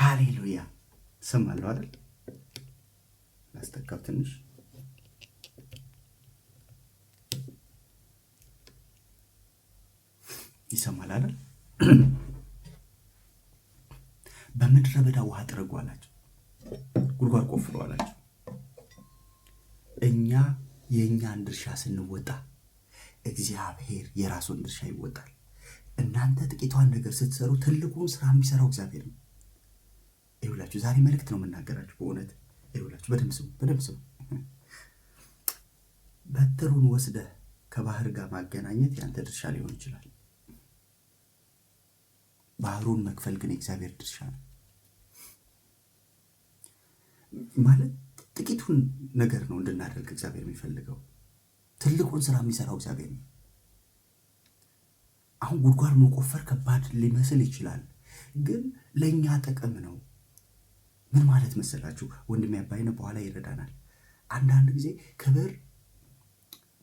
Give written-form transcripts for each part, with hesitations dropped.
ሃሌሉያ። ሰማለሁ አይደል? ላስተካው ትንሽ ይሰማል አይደል? በምድረ በዳ ውሃ ጥረጉ አላቸው፣ ጉድጓድ ቆፍሩ አላቸው። እኛ የእኛን ድርሻ ስንወጣ እግዚአብሔር የራሱን ድርሻ ይወጣል። እናንተ ጥቂቷን ነገር ስትሰሩ ትልቁን ስራ የሚሰራው እግዚአብሔር ነው። ይኸውላችሁ ዛሬ መልእክት ነው የምናገራችሁ። በእውነት ይኸውላችሁ በደምብ ስሙ። በትሩን ወስደህ ከባህር ጋር ማገናኘት ያንተ ድርሻ ሊሆን ይችላል። ባህሩን መክፈል ግን የእግዚአብሔር ድርሻ ነው። ማለት ጥቂቱን ነገር ነው እንድናደርግ እግዚአብሔር የሚፈልገው። ትልቁን ስራ የሚሰራው እግዚአብሔር ነው። አሁን ጉድጓድ መቆፈር ከባድ ሊመስል ይችላል፣ ግን ለእኛ ጥቅም ነው። ምን ማለት መሰላችሁ? ወንድሜ አባይነ በኋላ ይረዳናል። አንዳንድ ጊዜ ክብር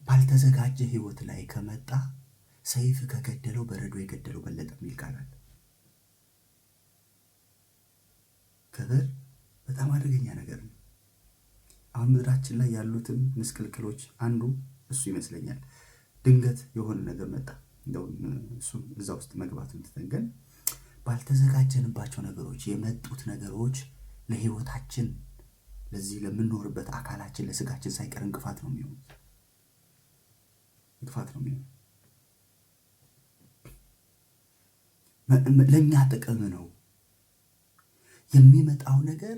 ባልተዘጋጀ ህይወት ላይ ከመጣ ሰይፍ ከገደለው በረዶ የገደለው በለጠ የሚል ቃል አለ። ክብር በጣም አደገኛ ነገር ነው። አሁን ምድራችን ላይ ያሉትን ምስቅልቅሎች አንዱ እሱ ይመስለኛል። ድንገት የሆነ ነገር መጣ። እንደውም እሱም እዛ ውስጥ መግባቱን ትተንገን ባልተዘጋጀንባቸው ነገሮች የመጡት ነገሮች ለህይወታችን፣ ለዚህ ለምንኖርበት አካላችን፣ ለስጋችን ሳይቀር እንቅፋት ነው የሚሆኑት። ለእኛ ጥቅም ነው የሚመጣው ነገር።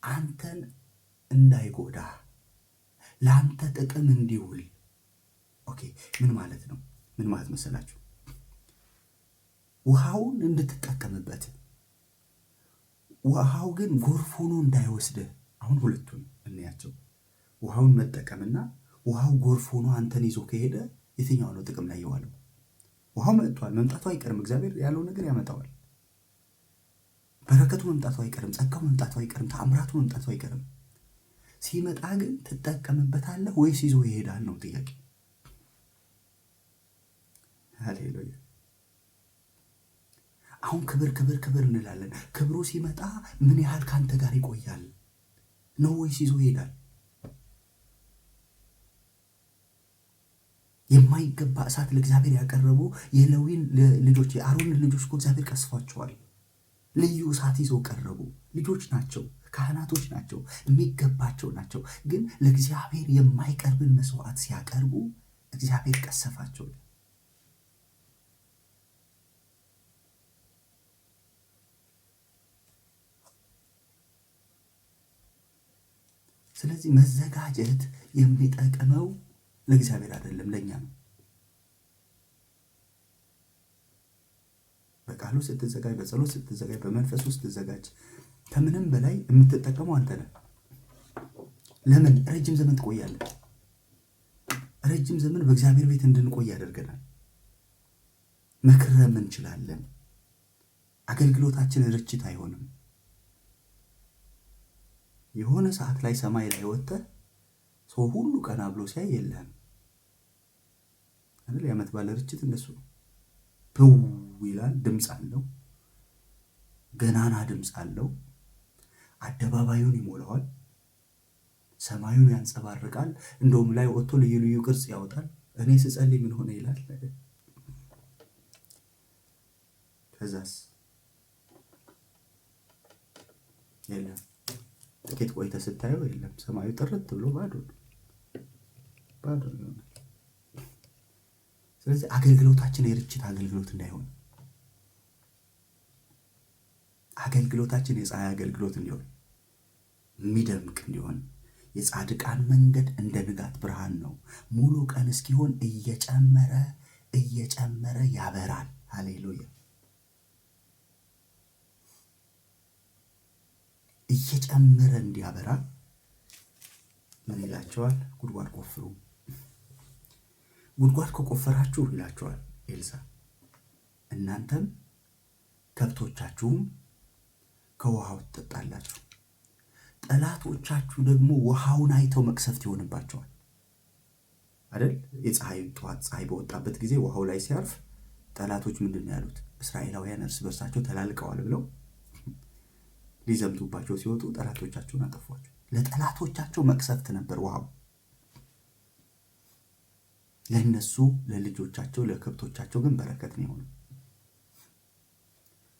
አንተን እንዳይጎዳ ለአንተ ጥቅም እንዲውል። ኦኬ፣ ምን ማለት ነው? ምን ማለት መሰላችሁ? ውሃውን እንድትጠቀምበት፣ ውሃው ግን ጎርፍ ሆኖ እንዳይወስድህ። አሁን ሁለቱን እንያቸው። ውሃውን መጠቀምና ውሃው ጎርፍ ሆኖ አንተን ይዞ ከሄደ የትኛው ነው ጥቅም ላይ የዋለው? ውሃው መጥቷል፣ መምጣቱ አይቀርም። እግዚአብሔር ያለው ነገር ያመጣዋል። በረከቱ መምጣቱ አይቀርም፣ ጸጋው መምጣቱ አይቀርም፣ ተአምራቱ መምጣቱ አይቀርም። ሲመጣ ግን ትጠቀምበታለህ ወይስ ይዞ ይሄዳል ነው ጥያቄ። ሃሌሉያ። አሁን ክብር እንላለን። ክብሩ ሲመጣ ምን ያህል ካንተ ጋር ይቆያል ነው ወይስ ይዞ ይሄዳል? የማይገባ እሳት ለእግዚአብሔር ያቀረቡ የሌዊን ልጆች የአሮን ልጆች እኮ እግዚአብሔር ቀስፏቸዋል። ልዩ እሳት ይዘው ቀረቡ። ልጆች ናቸው፣ ካህናቶች ናቸው፣ የሚገባቸው ናቸው። ግን ለእግዚአብሔር የማይቀርብን መስዋዕት ሲያቀርቡ እግዚአብሔር ቀሰፋቸው። ስለዚህ መዘጋጀት የሚጠቅመው ለእግዚአብሔር አይደለም፣ ለእኛ ነው። በቃሉ ስትዘጋጅ፣ በጸሎት ስትዘጋጅ፣ በመንፈስ ውስጥ ስትዘጋጅ፣ ከምንም በላይ የምትጠቀመው አንተ ነህ። ለምን ረጅም ዘመን ትቆያለህ? ረጅም ዘመን በእግዚአብሔር ቤት እንድንቆይ ያደርገናል። መክረም እንችላለን። አገልግሎታችን ርችት አይሆንም። የሆነ ሰዓት ላይ ሰማይ ላይ ወጥተህ ሰው ሁሉ ቀና ብሎ ሲያይ የለህም አይደል? የዓመት ባለ ርችት እንደሱ ነው። ፕው ይላል፣ ድምፅ አለው፣ ገናና ድምፅ አለው። አደባባዩን ይሞላዋል፣ ሰማዩን ያንጸባርቃል። እንደውም ላይ ወጥቶ ልዩ ልዩ ቅርጽ ያወጣል። እኔ ስጸልይ ምን ሆነ ይላል። ከዛስ የለም። ጥቂት ቆይተህ ስታየው የለም፣ ሰማዩ ጥርት ብሎ ባዶ ይሆናል። ስለዚህ አገልግሎታችን የርችት አገልግሎት እንዳይሆን፣ አገልግሎታችን የፀሐይ አገልግሎት እንዲሆን፣ የሚደምቅ እንዲሆን። የጻድቃን መንገድ እንደ ንጋት ብርሃን ነው፣ ሙሉ ቀን እስኪሆን እየጨመረ ያበራል። ሃሌሉያ። እየጨመረ እንዲያበራ ምን ይላቸዋል? ጉድጓድ ቆፍሩ። ጉድጓድ ከቆፈራችሁ ይላቸዋል ኤልሳ፣ እናንተም ከብቶቻችሁም ከውሃው ትጠጣላችሁ። ጠላቶቻችሁ ደግሞ ውሃውን አይተው መቅሰፍት ይሆንባቸዋል። አይደል? ጠዋት ፀሐይ በወጣበት ጊዜ ውሃው ላይ ሲያርፍ ጠላቶች ምንድን ነው ያሉት? እስራኤላውያን እርስ በርሳቸው ተላልቀዋል ብለው ሊዘምቱባቸው ሲወጡ ጠላቶቻቸውን አጠፏቸው። ለጠላቶቻቸው መቅሰፍት ነበር ውሃው፣ ለነሱ ለልጆቻቸው ለከብቶቻቸው ግን በረከት ነው የሆነው።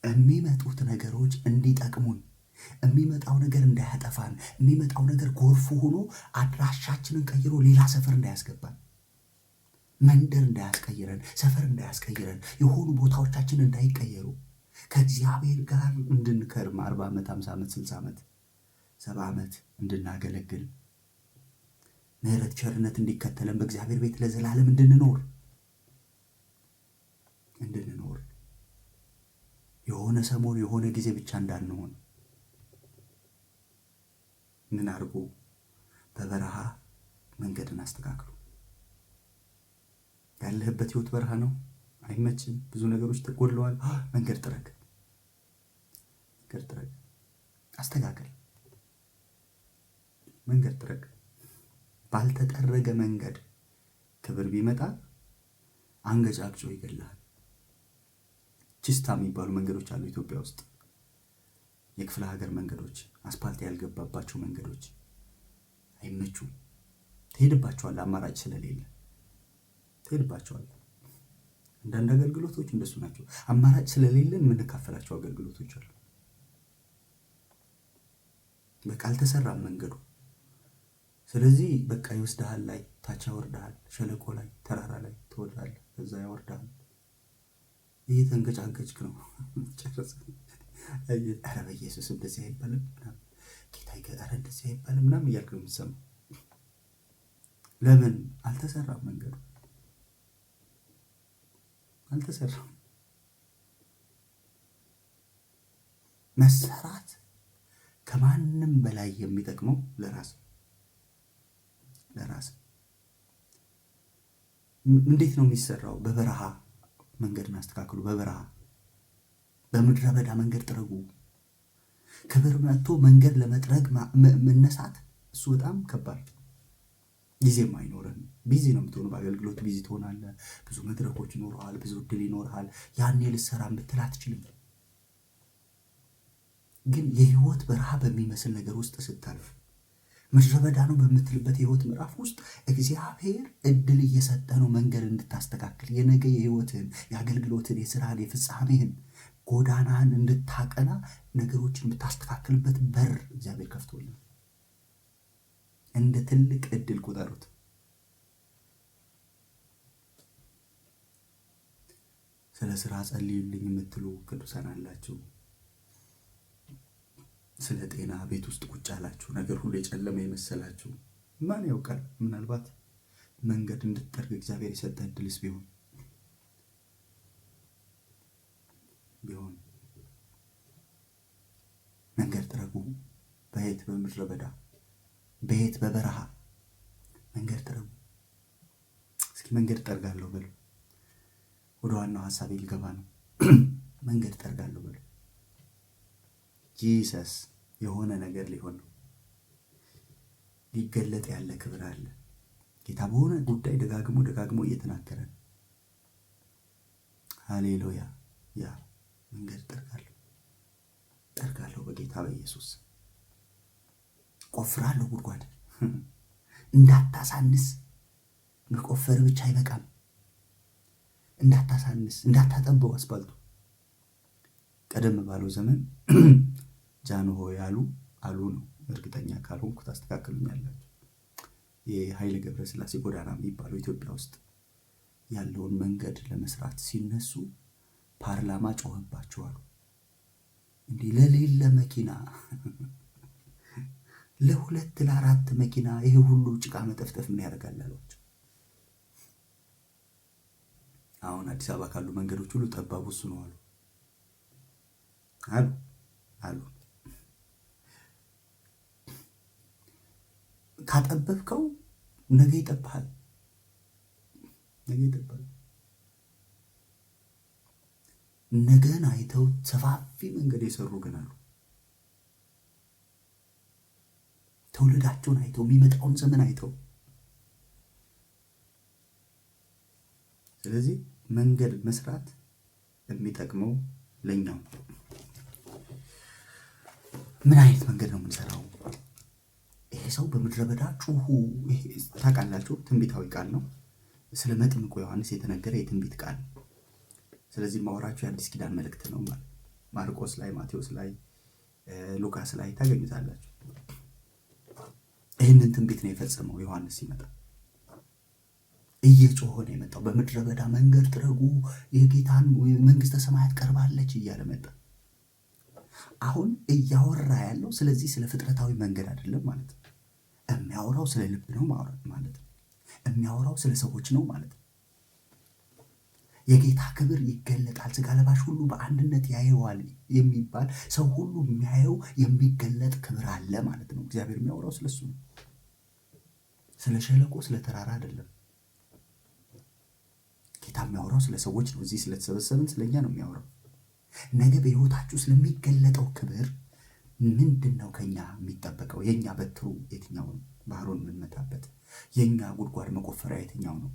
የሚመጡት ነገሮች እንዲጠቅሙን፣ የሚመጣው ነገር እንዳያጠፋን፣ የሚመጣው ነገር ጎርፉ ሆኖ አድራሻችንን ቀይሮ ሌላ ሰፈር እንዳያስገባን፣ መንደር እንዳያስቀይረን፣ ሰፈር እንዳያስቀይረን፣ የሆኑ ቦታዎቻችን እንዳይቀየሩ ከእግዚአብሔር ጋር እንድንከርም 40 ዓመት 50 ዓመት 60 ዓመት 70 ዓመት እንድናገለግል ምሕረት ቸርነት እንዲከተለን በእግዚአብሔር ቤት ለዘላለም እንድንኖር የሆነ ሰሞን የሆነ ጊዜ ብቻ እንዳንሆን ምን አድርጉ? በበረሃ መንገድን አስተካክሉ። ያለህበት ህይወት በረሃ ነው፣ አይመችም፣ ብዙ ነገሮች ተጎድለዋል። መንገድ ጥረግ፣ አስተካከል፣ መንገድ ጥረግ። ባልተጠረገ መንገድ ክብር ቢመጣ አንገጫግጮ ይገላል። ቺስታ የሚባሉ መንገዶች አሉ ኢትዮጵያ ውስጥ፣ የክፍለ ሀገር መንገዶች፣ አስፓልት ያልገባባቸው መንገዶች አይመቹም። ትሄድባቸዋለህ፣ አማራጭ ስለሌለ ትሄድባቸዋለህ። አንዳንድ አገልግሎቶች እንደሱ ናቸው። አማራጭ ስለሌለን የምንካፈላቸው አገልግሎቶች አሉ። በቃ አልተሰራም መንገዱ። ስለዚህ በቃ ይወስድሃል፣ ላይ ታች ያወርድሃል፣ ሸለቆ ላይ ተራራ ላይ ትወርዳለህ፣ ከዛ ያወርድሃል። እየተንገጫገጭክ ነው ጨርስ። ኧረ በኢየሱስ እንደዚህ አይባልም ምናምን፣ ጌታ ኧረ እንደዚህ አይባልም ምናምን እያልክ ነው የምትሰማው። ለምን? አልተሰራም መንገዱ፣ አልተሰራም። መሰራት ከማንም በላይ የሚጠቅመው ለራስ። እንዴት ነው የሚሰራው? በበረሃ መንገድን አስተካክሉ። በበረሃ በምድረ በዳ መንገድ ጥረጉ። ክብር መጥቶ መንገድ ለመጥረግ መነሳት እሱ በጣም ከባድ፣ ጊዜም አይኖርም። ቢዚ ነው የምትሆነው፣ በአገልግሎት ቢዚ ትሆናለህ። ብዙ መድረኮች ይኖርሃል፣ ብዙ እድል ይኖርሃል። ያኔ ልትሰራ ብትል አትችልም። ግን የህይወት በረሃ በሚመስል ነገር ውስጥ ስታልፍ፣ ምድረ በዳ ነው በምትልበት የህይወት ምዕራፍ ውስጥ እግዚአብሔር እድል እየሰጠ ነው መንገድ እንድታስተካክል፣ የነገ የህይወትህን፣ የአገልግሎትን፣ የስራህን፣ የፍጻሜህን ጎዳናህን እንድታቀና፣ ነገሮችን የምታስተካክልበት በር እግዚአብሔር ከፍቶልህ። እንደ ትልቅ እድል ቁጠሩት። ስለ ስራ ጸልዩልኝ የምትሉ ቅዱሳን አላችሁ። ስለ ጤና ቤት ውስጥ ቁጭ ያላችሁ፣ ነገር ሁሉ የጨለመ የመሰላችሁ፣ ማን ያውቃል? ምናልባት መንገድ እንድትጠርግ እግዚአብሔር የሰጠ እድልስ ቢሆን መንገድ ጥረጉ። በየት? በምድረ በዳ፣ በየት? በበረሃ መንገድ ጥረጉ። እስኪ መንገድ ጠርጋለሁ በሉ። ወደ ዋናው ሐሳቤ ልገባ ነው። መንገድ ጠርጋለሁ በሉ። ጂሰስ የሆነ ነገር ሊሆን ነው። ሊገለጥ ያለ ክብር አለ። ጌታ በሆነ ጉዳይ ደጋግሞ እየተናገረ ነው። ሃሌሉያ። ያ መንገድ ጠርጋለሁ በጌታ በኢየሱስ። ቆፍራለሁ ጉድጓድ። እንዳታሳንስ፣ መቆፈር ብቻ አይበቃም። እንዳታሳንስ፣ እንዳታጠበው አስፋልቱ። ቀደም ባለው ዘመን ጃንሆ አሉ ነው፣ እርግጠኛ ካልሆንኩ ታስተካክሉኛላችሁ። የኃይለ ገብረስላሴ ጎዳና የሚባለው ኢትዮጵያ ውስጥ ያለውን መንገድ ለመስራት ሲነሱ ፓርላማ ጮኸባቸዋል። እንዲህ ለሌለ መኪና ለ2 ለ4 መኪና ይሄ ሁሉ ጭቃ መጠፍጠፍ ምን ያደርጋል አሏቸው። አሁን አዲስ አበባ ካሉ መንገዶች ሁሉ ጠባቡ እሱ ነው አሉ። ካጠበብከው ነገ ይጠብሃል። ነገን አይተው ሰፋፊ መንገድ የሰሩ ግን አሉ። ትውልዳቸውን አይተው፣ የሚመጣውን ዘመን አይተው። ስለዚህ መንገድ መስራት የሚጠቅመው ለኛው። ምን አይነት መንገድ ነው የምንሰራው? ይሄ ሰው በምድረ በዳ ጩሁ። ታውቃላችሁ፣ ትንቢታዊ ቃል ነው። ስለ መጥምቁ ዮሐንስ የተነገረ የትንቢት ቃል። ስለዚህ ማወራችሁ የአዲስ ኪዳን መልእክት ነው ማለት ማርቆስ ላይ፣ ማቴዎስ ላይ፣ ሉቃስ ላይ ታገኙታላችሁ። ይህንን ትንቢት ነው የፈጸመው ዮሐንስ ሲመጣ። እየጮኸ ነው የመጣው። በምድረ በዳ መንገድ ጥረጉ፣ የጌታን መንግስተ ሰማያት ቀርባለች እያለ መጣ። አሁን እያወራ ያለው ስለዚህ ስለ ፍጥረታዊ መንገድ አይደለም ማለት ነው። የሚያወራው ስለ ልብ ነው ማለት ነው። የሚያወራው ስለ ሰዎች ነው ማለት ነው። የጌታ ክብር ይገለጣል፣ ሥጋ ለባሽ ሁሉ በአንድነት ያየዋል የሚባል ሰው ሁሉ የሚያየው የሚገለጥ ክብር አለ ማለት ነው። እግዚአብሔር የሚያወራው ስለሱ ነው። ስለ ሸለቆ፣ ስለ ተራራ አይደለም። ጌታ የሚያወራው ስለ ሰዎች ነው። እዚህ ስለተሰበሰብን ስለኛ ነው የሚያወራው። ነገ በሕይወታችሁ ስለሚገለጠው ክብር ምንድን ነው ከኛ የሚጠበቀው? የኛ በትሩ የትኛው ነው? ባህሩን የምንመታበት የኛ ጉድጓድ መቆፈሪያ የትኛው ነው?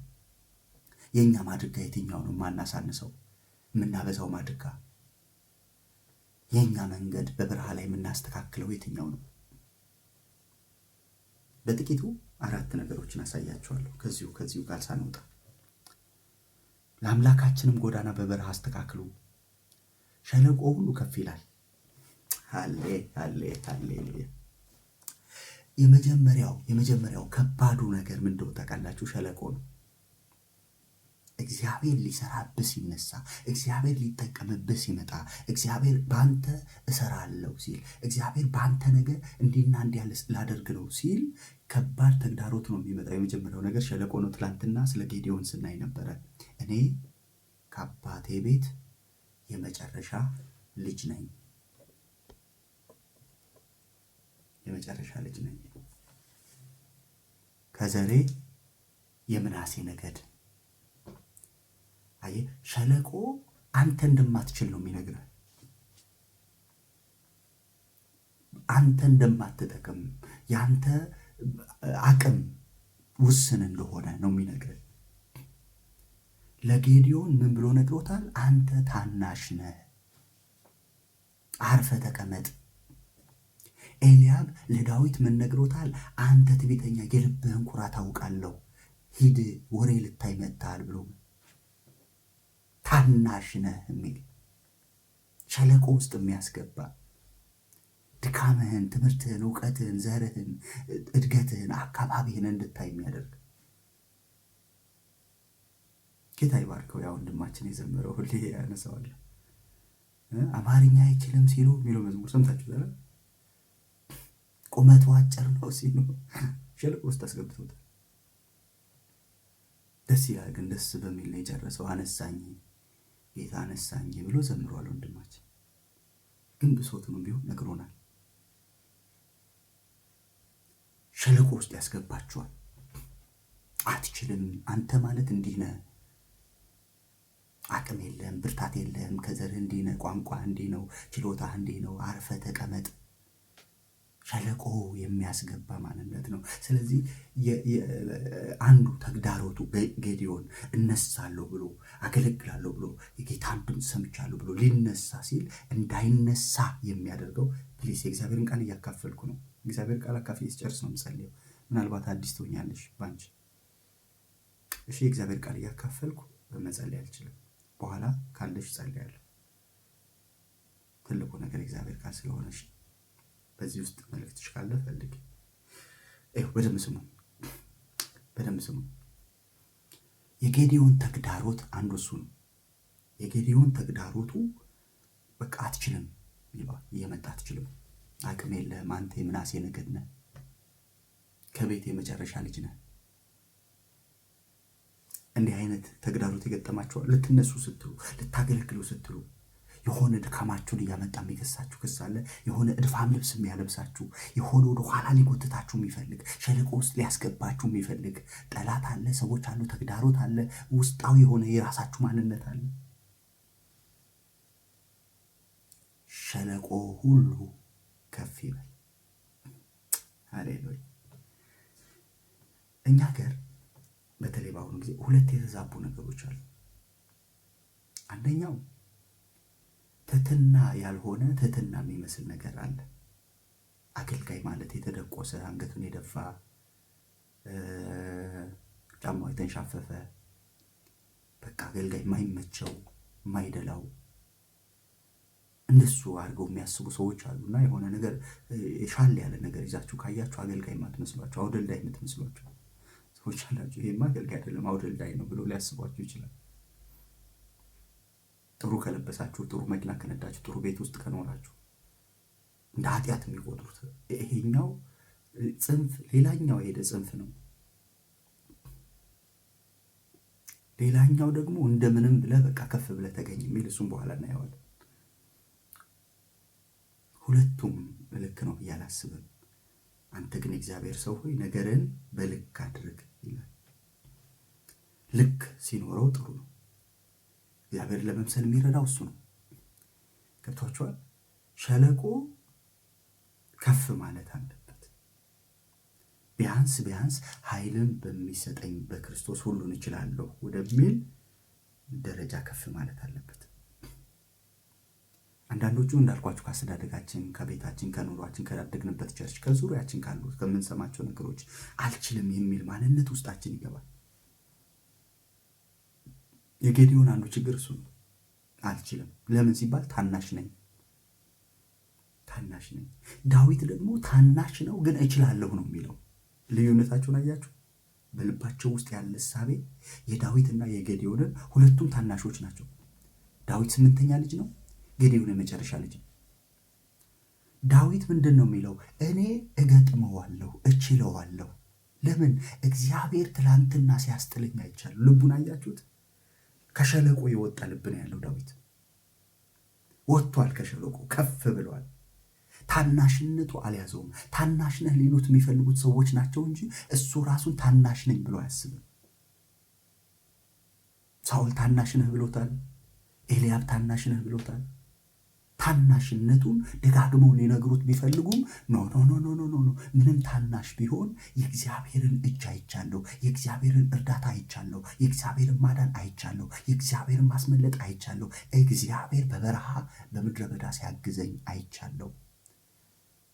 የኛ ማድጋ የትኛው ነው? ማናሳንሰው የምናበዛው ማድጋ። የኛ መንገድ በበረሃ ላይ የምናስተካክለው የትኛው ነው? በጥቂቱ 4 ነገሮችን አሳያችኋለሁ ከዚሁ ቃል ሳንወጣ። ለአምላካችንም ጎዳና በበረሃ አስተካክሉ፣ ሸለቆ ሁሉ ከፍ ይላል። ሃሌሉያ። የመጀመሪያው ከባዱ ነገር ምን እንደሆነ ታውቃላችሁ? ሸለቆ ነው። እግዚአብሔር ሊሰራብህ ሲነሳ፣ እግዚአብሔር ሊጠቀምብህ ሲመጣ፣ እግዚአብሔር በአንተ እሰራለሁ ሲል፣ እግዚአብሔር በአንተ ነገር እንዲና እንዲያ ላደርግ ነው ሲል ከባድ ተግዳሮት ነው የሚመጣው። የመጀመሪያው ነገር ሸለቆ ነው። ትላንትና ስለ ጌዲዮን ስናይ ነበረ። እኔ ከአባቴ ቤት የመጨረሻ ልጅ ነኝ፣ የመጨረሻ ልጅ ነኝ፣ ከዘሬ የምናሴ ነገድ። አየህ፣ ሸለቆ አንተ እንደማትችል ነው የሚነግርህ። አንተ እንደማትጠቅም፣ ያንተ አቅም ውስን እንደሆነ ነው የሚነግርህ። ለጌዲዮን ምን ብሎ ነግሮታል? አንተ ታናሽ ነህ፣ አርፈ ተቀመጥ። ኤልያብ ለዳዊት ምን ነግሮታል? አንተ ትዕቢተኛ፣ የልብህን ኩራት አውቃለሁ፣ ሂድ ወሬ ልታይ መጥተሃል ብሎ ታናሽ ነህ የሚል ሸለቆ ውስጥ የሚያስገባ ድካምህን፣ ትምህርትህን፣ እውቀትህን፣ ዘርህን፣ እድገትህን፣ አካባቢህን እንድታይ የሚያደርግ ጌታ ይባርከው። ያ ወንድማችን የዘመረው ሁሌ ያነሳዋለሁ። አማርኛ አይችልም ሲሉ የሚለው መዝሙር ሰምታችሁ ዘረ ቁመቱ አጭር ነው ሲሉ ሸለቆ ውስጥ አስገብቶታል። ደስ ይላል ግን ደስ በሚል ነው የጨረሰው። አነሳኝ ጌታ አነሳኝ ብሎ ዘምሯል ወንድማችን። ግን ብሶቱንም ቢሆን ነግሮናል። ሸለቆ ውስጥ ያስገባችኋል። አትችልም፣ አንተ ማለት እንዲህ ነህ፣ አቅም የለህም፣ ብርታት የለህም፣ ከዘርህ እንዲህ ነህ፣ ቋንቋ እንዲህ ነው፣ ችሎታህ እንዲህ ነው፣ አርፈ ተቀመጥ። ሸለቆ የሚያስገባ ማንነት ነው። ስለዚህ አንዱ ተግዳሮቱ ጌዲዮን እነሳለሁ ብሎ አገለግላለሁ ብሎ የጌታን ድምፅ ሰምቻለሁ ብሎ ሊነሳ ሲል እንዳይነሳ የሚያደርገው ፕሊስ፣ የእግዚአብሔርን ቃል እያካፈልኩ ነው። እግዚአብሔር ቃል አካፍዬ ስጨርስ ነው የምጸልየው። ምናልባት አዲስ ትሆኛለሽ ባንቺ። እሺ፣ የእግዚአብሔር ቃል እያካፈልኩ መጸለይ አልችልም። በኋላ ካለሽ ጸልያለሁ። ትልቁ ነገር የእግዚአብሔር ቃል ስለሆነሽ በዚህ ውስጥ መልእክትሽ ካለ ፈልግ። በደንብ ስሙ። የጌዲዮን ተግዳሮት አንዱ እሱ ነው። የጌዲዮን ተግዳሮቱ በቃ አትችልም ይለዋል። እየመጣ አትችልም፣ አቅም የለህም፣ አንተ የምናሴ ነገድ ነህ፣ ከቤት የመጨረሻ ልጅ ነህ። እንዲህ አይነት ተግዳሮት የገጠማችኋል? ልትነሱ ስትሉ፣ ልታገለግሉ ስትሉ የሆነ ድካማችሁን እያመጣ የሚከሳችሁ ክስ አለ። የሆነ እድፋም ልብስ የሚያለብሳችሁ፣ የሆነ ወደ ኋላ ሊጎትታችሁ የሚፈልግ፣ ሸለቆ ውስጥ ሊያስገባችሁ የሚፈልግ ጠላት አለ፣ ሰዎች አሉ፣ ተግዳሮት አለ፣ ውስጣዊ የሆነ የራሳችሁ ማንነት አለ። ሸለቆ ሁሉ ከፍ ይበል። ሃሌሉያ። እኛ ሀገር በተለይ በአሁኑ ጊዜ 2 የተዛቡ ነገሮች አሉ። አንደኛው ትህትና ያልሆነ ትህትና የሚመስል ነገር አለ። አገልጋይ ማለት የተደቆሰ አንገቱን የደፋ ጫማው የተንሻፈፈ በቃ አገልጋይ የማይመቸው የማይደላው እንደሱ አድርገው የሚያስቡ ሰዎች አሉና የሆነ ነገር ሻል ያለ ነገር ይዛችሁ ካያችሁ አገልጋይ የማትመስሏቸው አውደልዳይ የምትመስሏቸው ሰዎች አላችሁ። ይሄማ አገልጋይ አይደለም አውደልዳይ ነው ብሎ ሊያስቧችሁ ይችላል። ጥሩ ከለበሳችሁ፣ ጥሩ መኪና ከነዳችሁ፣ ጥሩ ቤት ውስጥ ከኖራችሁ እንደ ኃጢአት የሚቆጥሩት ይሄኛው ጽንፍ፣ ሌላኛው የሄደ ጽንፍ ነው። ሌላኛው ደግሞ እንደምንም ብለህ በቃ ከፍ ብለህ ተገኝ የሚል እሱም በኋላ እናየዋለን። ሁለቱም ልክ ነው ብዬ አላስብም። አንተ ግን እግዚአብሔር ሰው ሆይ ነገርን በልክ አድርግ ይላል። ልክ ሲኖረው ጥሩ ነው። እግዚአብሔር ለመምሰል የሚረዳው እሱ ነው። ገብቷችኋል? ሸለቆ ከፍ ማለት አለበት። ቢያንስ ኃይልን በሚሰጠኝ በክርስቶስ ሁሉን እችላለሁ ወደሚል ደረጃ ከፍ ማለት አለበት። አንዳንዶቹ እንዳልኳችሁ ከአስተዳደጋችን፣ ከቤታችን፣ ከኑሯችን፣ ካደግንበት ቸርች፣ ከዙሪያችን ካሉ ከምንሰማቸው ነገሮች አልችልም የሚል ማንነት ውስጣችን ይገባል። የጌዲዮን አንዱ ችግር እሱ ነው። አልችልም። ለምን ሲባል ታናሽ ነኝ። ዳዊት ደግሞ ታናሽ ነው ግን እችላለሁ ነው የሚለው። ልዩነታቸውን አያችሁ? በልባቸው ውስጥ ያለ እሳቤ የዳዊትና የጌዲዮንን ሁለቱም ታናሾች ናቸው። ዳዊት 8ኛ ልጅ ነው። ጌዲዮን የመጨረሻ ልጅ ነው። ዳዊት ምንድን ነው የሚለው? እኔ እገጥመዋለሁ፣ እችለዋለሁ። ለምን? እግዚአብሔር ትላንትና ሲያስጥለኝ አይቻለሁ። ልቡን አያችሁት? ከሸለቆ የወጣ ልብ ነው ያለው ዳዊት። ወጥቷል ከሸለቆ፣ ከፍ ብሏል። ታናሽነቱ አልያዘውም። ታናሽ ነህ ሊሉት የሚፈልጉት ሰዎች ናቸው እንጂ እሱ ራሱን ታናሽ ነኝ ብሎ አያስብም። ሳኦል ታናሽ ነህ ብሎታል። ኤልያብ ታናሽ ነህ ብሎታል። ታናሽነቱን ደጋግመው ሊነግሩት ቢፈልጉም ኖ ምንም ታናሽ ቢሆን የእግዚአብሔርን እጅ አይቻለሁ፣ የእግዚአብሔርን እርዳታ አይቻለሁ፣ የእግዚአብሔርን ማዳን አይቻለሁ፣ የእግዚአብሔርን ማስመለጥ አይቻለሁ፣ እግዚአብሔር በበረሃ በምድረ በዳ ሲያግዘኝ አይቻለሁ።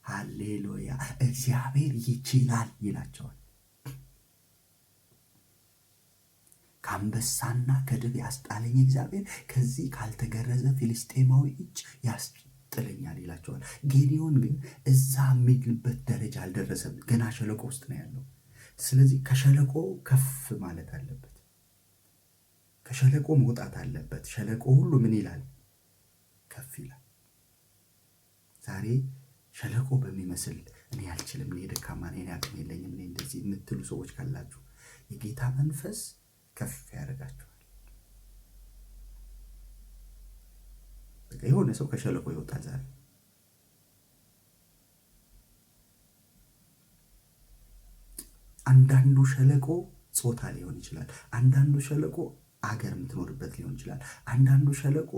ሃሌሉያ! እግዚአብሔር ይችላል ይላቸዋል። ከአንበሳና ከድብ ያስጣለኝ እግዚአብሔር ከዚህ ካልተገረዘ ፊልስጤማዊ እጅ ያስጥለኛል ይላቸዋል። ጌዲዮን ግን እዛ የሚልበት ደረጃ አልደረሰም። ገና ሸለቆ ውስጥ ነው ያለው። ስለዚህ ከሸለቆ ከፍ ማለት አለበት። ከሸለቆ መውጣት አለበት። ሸለቆ ሁሉ ምን ይላል? ከፍ ይላል። ዛሬ ሸለቆ በሚመስል እኔ አልችልም፣ እኔ ደካማ ነኝ፣ እኔ አቅም የለኝም፣ እኔ እንደዚህ የምትሉ ሰዎች ካላችሁ የጌታ መንፈስ ከፍ ያደርጋችኋል። በቃ የሆነ ሰው ከሸለቆ ይወጣል ዛሬ። አንዳንዱ ሸለቆ ጾታ ሊሆን ይችላል። አንዳንዱ ሸለቆ አገር የምትኖርበት ሊሆን ይችላል። አንዳንዱ ሸለቆ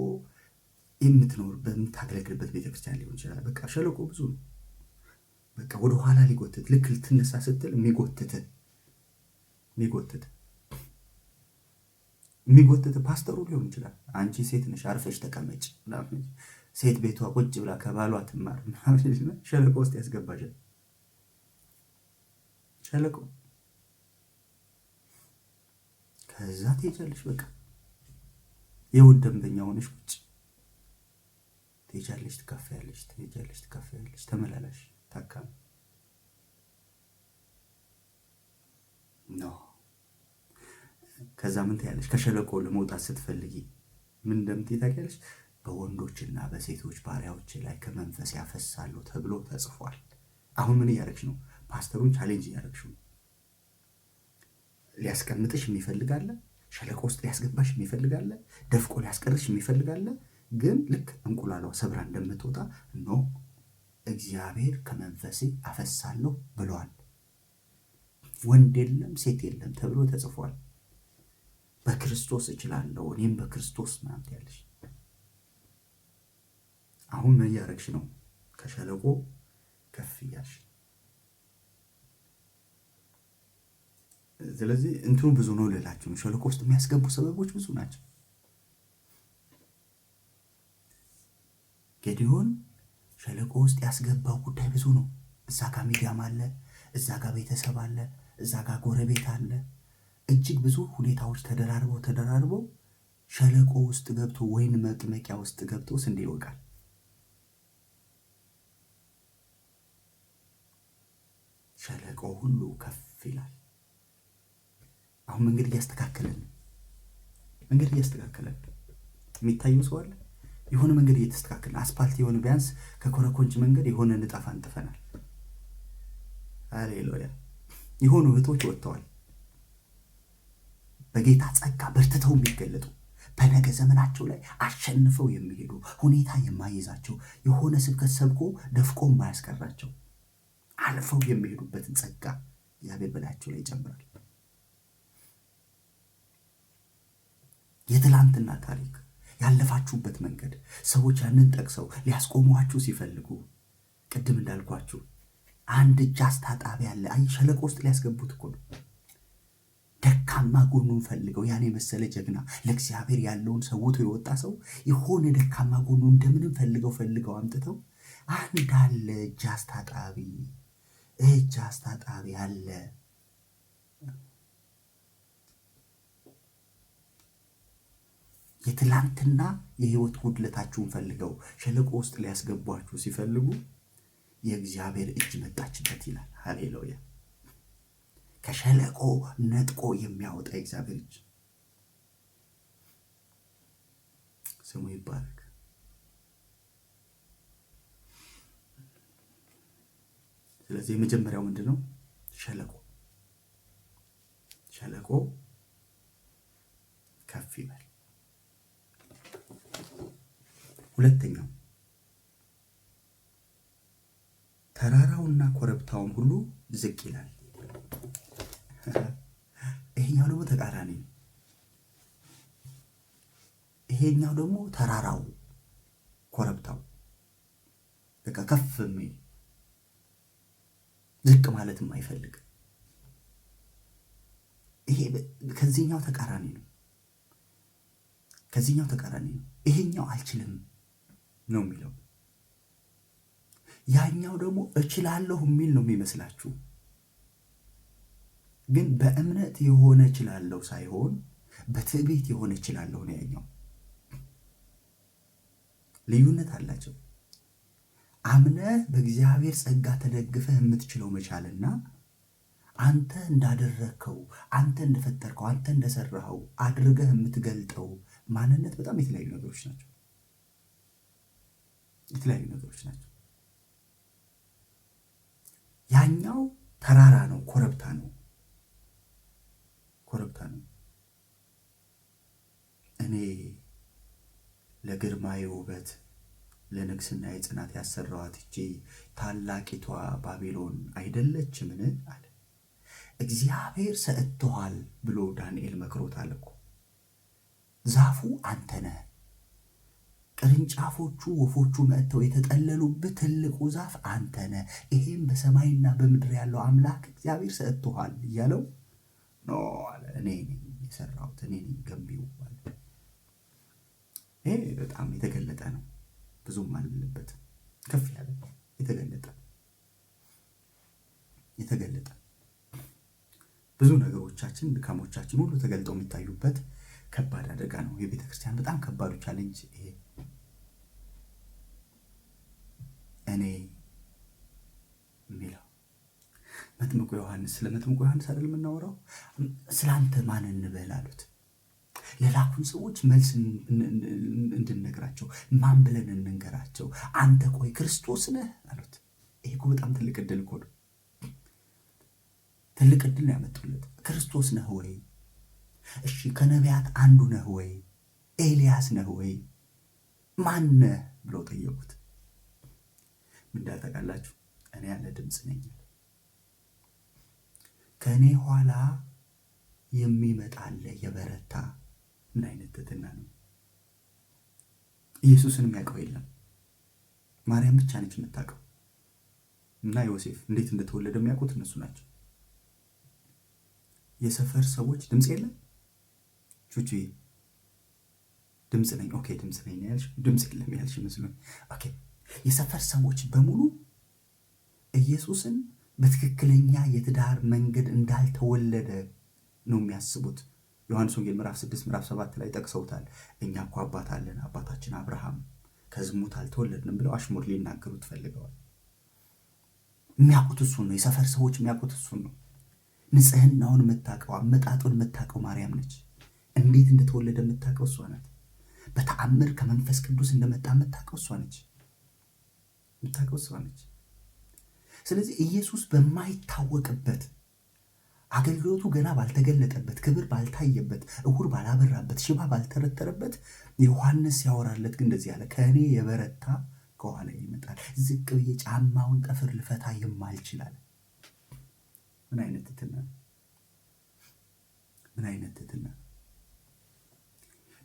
የምትኖርበት የምታገለግልበት ቤተክርስቲያን ሊሆን ይችላል። በቃ ሸለቆ ብዙ ነው። በቃ ወደ ኋላ ሊጎትት፣ ልክ ልትነሳ ስትል የሚጎትት ፓስተሩ ሊሆን ይችላል። አንቺ ሴት ነሽ አርፈሽ ተቀመጭ፣ ሴት ቤቷ ቁጭ ብላ ከባሏ ትማር፣ ሸለቆ ውስጥ ያስገባሻል። ሸለቆ ከዛ ትሄጃለሽ። በቃ የውድ ደንበኛ ሆነሽ ቁጭ ትሄጃለሽ፣ ትከፍያለሽ፣ ተመላላሽ ታካሚ ነው። ከዛ ምን ትያለሽ? ከሸለቆ ለመውጣት ስትፈልጊ ምን እንደምትይ ታውቂያለሽ? በወንዶችና በሴቶች ባሪያዎች ላይ ከመንፈስ ያፈሳሉ ተብሎ ተጽፏል። አሁን ምን እያደረግሽ ነው? ፓስተሩን ቻሌንጅ እያደረግሽ ነው። ሊያስቀምጥሽ የሚፈልጋለ፣ ሸለቆ ውስጥ ሊያስገባሽ የሚፈልጋለ፣ ደፍቆ ሊያስቀርሽ የሚፈልጋለ። ግን ልክ እንቁላሏ ሰብራ እንደምትወጣ ኖ እግዚአብሔር ከመንፈሴ አፈሳለሁ ብለዋል። ወንድ የለም ሴት የለም ተብሎ ተጽፏል። በክርስቶስ እችላለሁ፣ እኔም በክርስቶስ ማለት ያለሽ። አሁን ምን እያደረግሽ ነው? ከሸለቆ ከፍ እያልሽ። ስለዚህ እንትኑ ብዙ ነው ልላችሁ ነው። ሸለቆ ውስጥ የሚያስገቡ ሰበቦች ብዙ ናቸው። ጌዲዮን ሸለቆ ውስጥ ያስገባው ጉዳይ ብዙ ነው። እዛ ጋር ሚዲያም አለ፣ እዛ ጋር ቤተሰብ አለ፣ እዛ ጋር ጎረቤት አለ። እጅግ ብዙ ሁኔታዎች ተደራርበው ሸለቆ ውስጥ ገብቶ ወይን መጥመቂያ ውስጥ ገብቶ ስንዴ ይወቃል። ሸለቆ ሁሉ ከፍ ይላል። አሁን መንገድ እያስተካከለን የሚታየው ሰው አለ። የሆነ መንገድ እየተስተካከለ አስፓልት የሆነ ቢያንስ ከኮረኮንች መንገድ የሆነ ንጣፍ አንጥፈናል። ሃሌሉያ! የሆኑ እህቶች ወጥተዋል፣ በጌታ ጸጋ በርትተው የሚገለጡ በነገ ዘመናቸው ላይ አሸንፈው የሚሄዱ ሁኔታ የማይዛቸው የሆነ ስብከት ሰብኮ ደፍቆ የማያስቀራቸው አልፈው የሚሄዱበትን ጸጋ እግዚአብሔር በላያቸው ላይ ይጨምራል። የትላንትና ታሪክ ያለፋችሁበት መንገድ ሰዎች ያንን ጠቅሰው ሊያስቆሟችሁ ሲፈልጉ ቅድም እንዳልኳችሁ አንድ እጅ አስታጣቢ ያለ ሸለቆ ውስጥ ሊያስገቡት እኮ ነው። ደካማ ጎኑን ፈልገው ያን የመሰለ ጀግና ለእግዚአብሔር ያለውን ሰውቶ የወጣ ሰው የሆነ ደካማ ጎኑን እንደምንም ፈልገው አምጥተው አንድ አለ እጅ አስታጣቢ አለ። የትላንትና የህይወት ጉድለታችሁን ፈልገው ሸለቆ ውስጥ ሊያስገቧችሁ ሲፈልጉ የእግዚአብሔር እጅ መጣችበት ይላል። ሃሌሉያ! ከሸለቆ ነጥቆ የሚያወጣ የእግዚአብሔር እጅ ስሙ ይባረክ። ስለዚህ የመጀመሪያው ምንድን ነው? ሸለቆ ከፍ ይበል። ሁለተኛው ተራራውና ኮረብታውም ሁሉ ዝቅ ይላል። ይሄኛው ደግሞ ተቃራኒ ነው። ይሄኛው ደግሞ ተራራው ኮረብታው በቃ ከፍ የሚል ዝቅ ማለትም አይፈልግ። ይሄ ከዚህኛው ተቃራኒ ነው። ይሄኛው አልችልም ነው የሚለው፣ ያኛው ደግሞ እችላለሁ የሚል ነው የሚመስላችሁ። ግን በእምነት የሆነ እችላለሁ ሳይሆን በትዕቢት የሆነ እችላለሁ ነው ያኛው። ልዩነት አላቸው። አምነህ በእግዚአብሔር ጸጋ ተደግፈህ የምትችለው መቻልና አንተ እንዳደረግከው፣ አንተ እንደፈጠርከው፣ አንተ እንደሰራኸው አድርገህ የምትገልጠው ማንነት በጣም የተለያዩ ነገሮች ናቸው። ያኛው ተራራ ነው፣ ኮረብታ ነው። እኔ ለግርማዬ ውበት ለንግስና የጽናት ያሰራኋት እጄ ታላቂቷ ባቢሎን አይደለችምን አለ። እግዚአብሔር ሰጥቶሃል ብሎ ዳንኤል መክሮታል እኮ። ዛፉ አንተ ነህ፣ ቅርንጫፎቹ ወፎቹ መጥተው የተጠለሉበት ትልቁ ዛፍ አንተ ነህ። ይሄም በሰማይና በምድር ያለው አምላክ እግዚአብሔር ሰጥቶሃል እያለው ኖ አለ። እኔ ነኝ የሰራሁት፣ እኔ ነኝ ገንቢው አለ። ይሄ በጣም የተገለጠ ነው። ብዙም አልልበትም። ከፍ ያለ የተገለጠ ብዙ ነገሮቻችን ድካሞቻችን ሁሉ ተገልጠው የሚታዩበት ከባድ አደጋ ነው። የቤተ ክርስቲያን በጣም ከባዱ ቻሌንጅ ይሄ። እኔ የሚለው መጥምቁ ዮሐንስ፣ ስለ መጥምቁ ዮሐንስ አይደል የምናወራው? ስለ አንተ ማን እንበል አሉት። ለላኩን ሰዎች መልስ እንድንነግራቸው ማን ብለን እንንገራቸው? አንተ ቆይ ክርስቶስ ነህ አሉት። ይሄ እኮ በጣም ትልቅ ዕድል እኮ ነው። ትልቅ ዕድል ነው ያመጡለት። ክርስቶስ ነህ ወይ? እሺ ከነቢያት አንዱ ነህ ወይ? ኤልያስ ነህ ወይ? ማን ነህ ብለው ጠየቁት። ምን እንዳታውቃላችሁ? እኔ ያለ ድምፅ ነኝ። ከእኔ ኋላ የሚመጣ አለ የበረታ። ምን አይነት ትህትና ነው! ኢየሱስን የሚያውቀው የለም። ማርያም ብቻ ነች የምታውቀው። እና ዮሴፍ እንዴት እንደተወለደ የሚያውቁት እነሱ ናቸው። የሰፈር ሰዎች ድምፅ የለም። ቹቹ ድምፅ ነኝ። ኦኬ ድምፅ ነኝ ያልሽ፣ ድምፅ የለም ያልሽ መስሎኝ። ኦኬ የሰፈር ሰዎች በሙሉ ኢየሱስን በትክክለኛ የትዳር መንገድ እንዳልተወለደ ነው የሚያስቡት። ዮሐንስ ወንጌል ምዕራፍ 6 ምዕራፍ 7 ላይ ጠቅሰውታል። እኛ እኮ አባት አለን፣ አባታችን አብርሃም ከዝሙት አልተወለድንም ብለው አሽሙር ሊናገሩት ፈልገዋል። የሚያውቁት እሱን ነው። የሰፈር ሰዎች የሚያውቁት እሱን ነው። ንጽህናውን የምታውቀው አመጣጡን የምታውቀው ማርያም ነች። እንዴት እንደተወለደ የምታውቀው እሷ ናት። በተአምር ከመንፈስ ቅዱስ እንደመጣ የምታውቀው እሷ ነች። ስለዚህ ኢየሱስ በማይታወቅበት አገልግሎቱ ገና ባልተገለጠበት፣ ክብር ባልታየበት፣ እውር ባላበራበት፣ ሽባ ባልተረተረበት ዮሐንስ ያወራለት ግን እንደዚህ ያለ ከእኔ የበረታ ከኋላ ይመጣል፣ ዝቅ ብዬ ጫማውን ጠፍር ልፈታ የማልችል አለ። ምን አይነት ትሕትና!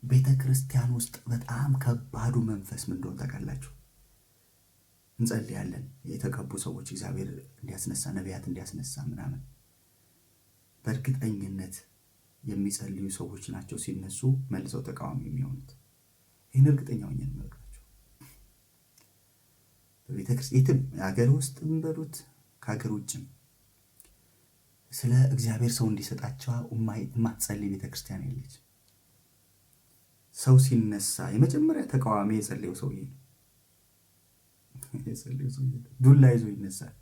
ቤተ ክርስቲያን ውስጥ በጣም ከባዱ መንፈስ ምን እንደሆነ ታውቃላችሁ? እንጸልያለን፣ የተቀቡ ሰዎች እግዚአብሔር እንዲያስነሳ፣ ነቢያት እንዲያስነሳ ምናምን። በእርግጠኝነት የሚጸልዩ ሰዎች ናቸው ሲነሱ መልሰው ተቃዋሚ የሚሆኑት። ይህን እርግጠኛ ሆኜ እንመልካቸው። በቤተ ክርስቲያን የትም ሀገር ውስጥ በሉት ከሀገር ውጭም ስለ እግዚአብሔር ሰው እንዲሰጣቸው የማትጸልይ ቤተ ክርስቲያን የለች። ሰው ሲነሳ የመጀመሪያ ተቃዋሚ የጸለየው ሰውዬ ነው። ዱላ ይዞ ይነሳል።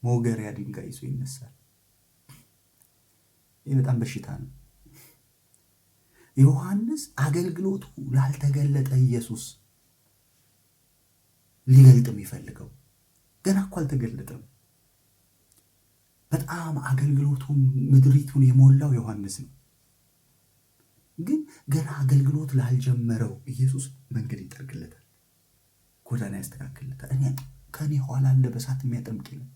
ሞገሪያ ድንጋይ ይዞ ይነሳል። ይህ በጣም በሽታ ነው። ዮሐንስ አገልግሎቱ ላልተገለጠ ኢየሱስ ሊገልጥ የሚፈልገው ገና እኮ አልተገለጠም። በጣም አገልግሎቱ ምድሪቱን የሞላው ዮሐንስ ነው። ግን ገና አገልግሎት ላልጀመረው ኢየሱስ መንገድ ይጠርግለታል፣ ጎዳና ያስተካክልለታል። እኔ ከኔ ኋላ አለ በእሳት የሚያጠምቅ ይላል።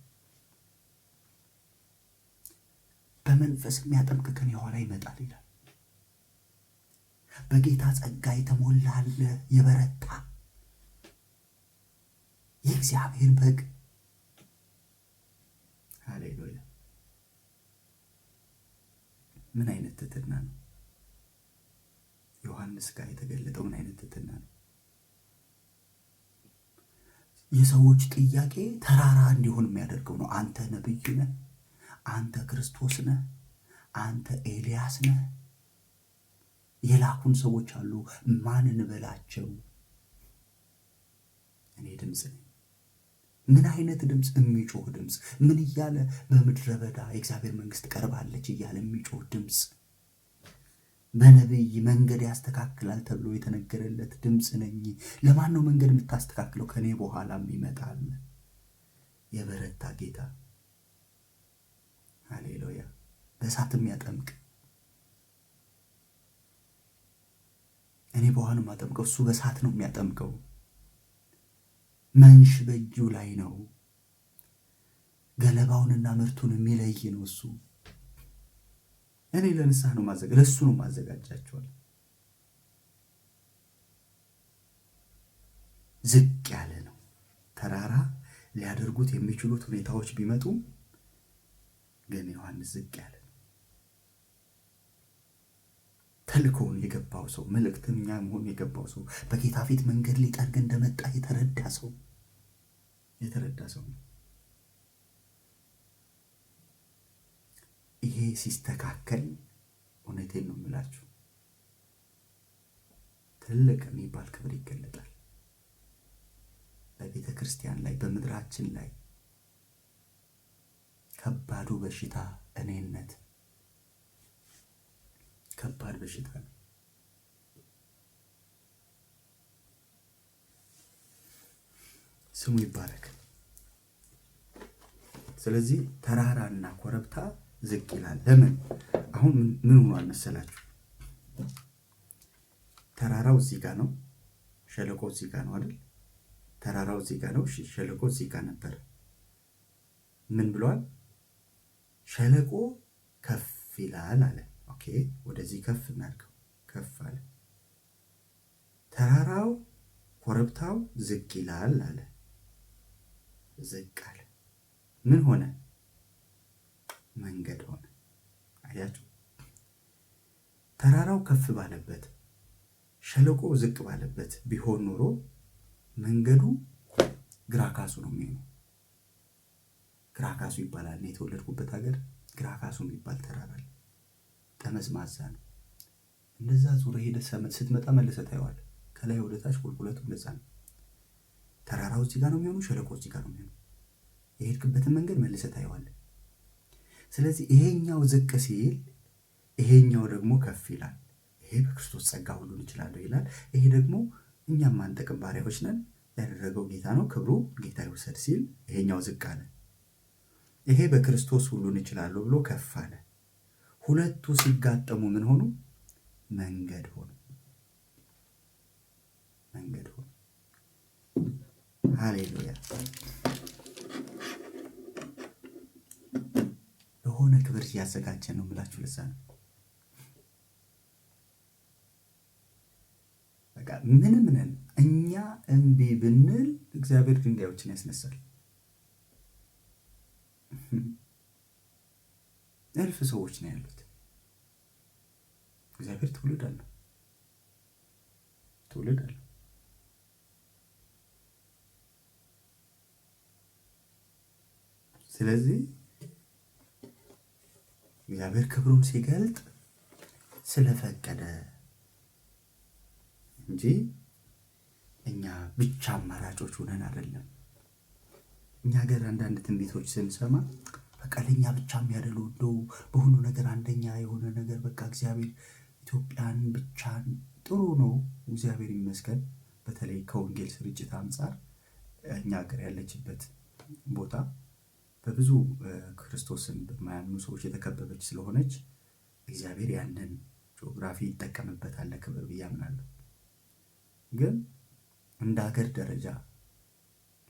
በመንፈስ የሚያጠምቅ ከኔ ኋላ ይመጣል ይላል። በጌታ ጸጋ የተሞላ አለ፣ የበረታ የእግዚአብሔር በግ። ሃሌሉያ! ምን አይነት ትሕትና ነው ዮሐንስ ጋር የተገለጠው! ምን አይነት ትሕትና ነው! የሰዎች ጥያቄ ተራራ እንዲሆን የሚያደርገው ነው። አንተ ነብይ ነህ፣ አንተ ክርስቶስ ነህ፣ አንተ ኤልያስ ነህ። የላኩን ሰዎች አሉ፣ ማን እንበላቸው? እኔ ድምፅ ነኝ። ምን አይነት ድምፅ? የሚጮህ ድምፅ። ምን እያለ? በምድረ በዳ የእግዚአብሔር መንግስት ቀርባለች እያለ የሚጮህ ድምፅ። በነቢይ መንገድ ያስተካክላል ተብሎ የተነገረለት ድምፅ ነኝ። ለማን ነው መንገድ የምታስተካክለው? ከኔ በኋላም ይመጣል የበረታ ጌታ። ሃሌሉያ! በእሳት የሚያጠምቅ እኔ በውሃ ነው የማጠምቀው፣ እሱ በእሳት ነው የሚያጠምቀው። መንሽ በእጁ ላይ ነው፣ ገለባውንና ምርቱን የሚለይ ነው እሱ። እኔ ለንስሐ ነው ለእሱ ነው ማዘጋጃቸዋል። ዝቅ ያለ ነው። ተራራ ሊያደርጉት የሚችሉት ሁኔታዎች ቢመጡም ግን ዮሐንስ ዝቅ ያለ ነው። ተልኮውን የገባው ሰው፣ መልእክተኛ መሆን የገባው ሰው፣ በጌታ ፊት መንገድ ሊጠርግ እንደመጣ የተረዳ ሰው ነው። ይሄ ሲስተካከል እውነቴን ነው የምላችሁ ትልቅ የሚባል ክብር ይገለጣል በቤተ ክርስቲያን ላይ፣ በምድራችን ላይ። ከባዱ በሽታ እኔነት ከባድ በሽታ ነው። ስሙ ይባረክ። ስለዚህ ተራራና ኮረብታ ዝቅ ይላል። ለምን? አሁን ምን ሆኗል መሰላችሁ? ተራራው እዚህ ጋር ነው፣ ሸለቆ እዚህ ጋር ነው አይደል? ተራራው እዚህ ጋር ነው፣ ሸለቆ እዚህ ጋር ነበር። ምን ብሏል? ሸለቆ ከፍ ይላል አለ። ኦኬ፣ ወደዚህ ከፍ እናድርገው። ከፍ አለ። ተራራው ኮረብታው ዝቅ ይላል አለ። ዝቅ አለ። ምን ሆነ? መንገድ ሆነ። አያችሁ? ተራራው ከፍ ባለበት ሸለቆ ዝቅ ባለበት ቢሆን ኖሮ መንገዱ ግራ ካሱ ነው የሚሆነው። ግራካሱ ይባላል። የተወለድኩበት ሀገር ግራካሱ የሚባል ተራራ አለ። ጠመዝማዛ ነው። እንደዛ ዙሪያ ሄደህ ስትመጣ መልሰህ ታየዋለህ። ከላይ ወደ ታች ቁልቁለቱ እንደዛ ነው። ተራራው እዚህ ጋር ነው የሚሆነው፣ ሸለቆ እዚህ ጋር ነው የሚሆነው። የሄድክበትን መንገድ መልሰህ ታየዋለህ። ስለዚህ ይሄኛው ዝቅ ሲል ይሄኛው ደግሞ ከፍ ይላል። ይሄ በክርስቶስ ጸጋ ሁሉን እችላለሁ ይላል። ይሄ ደግሞ እኛም አንጠቅም ባሪያዎች ነን፣ ያደረገው ጌታ ነው፣ ክብሩ ጌታ ይውሰድ ሲል ይሄኛው ዝቅ አለ። ይሄ በክርስቶስ ሁሉን እችላለሁ ብሎ ከፍ አለ። ሁለቱ ሲጋጠሙ ምን ሆኑ? መንገድ ሆኑ። መንገድ ሆኑ። ሃሌሉያ። ለሆነ ክብር እያዘጋጀን ነው የምላችሁ። ለዛ ነው በቃ ምንም ነን እኛ እምቢ ብንል እግዚአብሔር ድንጋዮችን ያስነሳል። እልፍ ሰዎች ነው ያሉት። እግዚአብሔር ትውልድ አለው። ስለዚህ እግዚአብሔር ክብሩን ሲገልጥ ስለፈቀደ እንጂ እኛ ብቻ አማራጮች ሆነን አይደለም። እኛ ሀገር አንዳንድ ትንቢቶች ስንሰማ በቃ ለእኛ ብቻ የሚያደሉ እንደው በሁሉ ነገር አንደኛ የሆነ ነገር በቃ እግዚአብሔር ኢትዮጵያን ብቻን ጥሩ ነው፣ እግዚአብሔር ይመስገን። በተለይ ከወንጌል ስርጭት አንጻር እኛ ሀገር ያለችበት ቦታ በብዙ ክርስቶስን በማያምኑ ሰዎች የተከበበች ስለሆነች እግዚአብሔር ያንን ጂኦግራፊ ይጠቀምበታል ለክብር ብዬ አምናለሁ። ግን እንደ ሀገር ደረጃ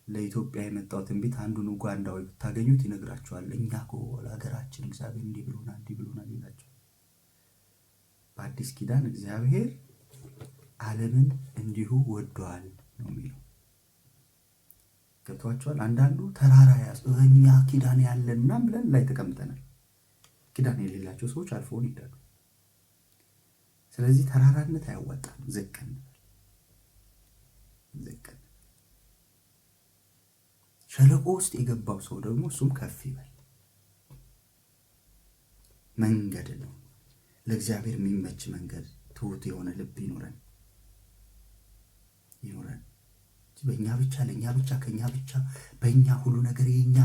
ለኢትዮጵያ የመጣው ትንቢት አንዱን ኡጋንዳዊ ብታገኙት ይነግራቸዋል። እኛ እኮ ለሀገራችን እግዚአብሔር እንዲህ ብሎናል ይላቸዋል። በአዲስ ኪዳን እግዚአብሔር ዓለምን እንዲሁ ወዷል ነው የሚለው። ገብቷቸዋል። አንዳንዱ ተራራ ያዝ እኛ ኪዳን ያለንና ብለን ላይ ተቀምጠናል። ኪዳን የሌላቸው ሰዎች አልፎን ይሄዳሉ። ስለዚህ ተራራነት አያዋጣም። ዝቅ ሸለቆ ውስጥ የገባው ሰው ደግሞ እሱም ከፍ ይበል። መንገድ ነው ለእግዚአብሔር የሚመች መንገድ። ትሁት የሆነ ልብ ይኖረን በእኛ ብቻ ለእኛ ብቻ ከኛ ብቻ በእኛ ሁሉ ነገር የኛ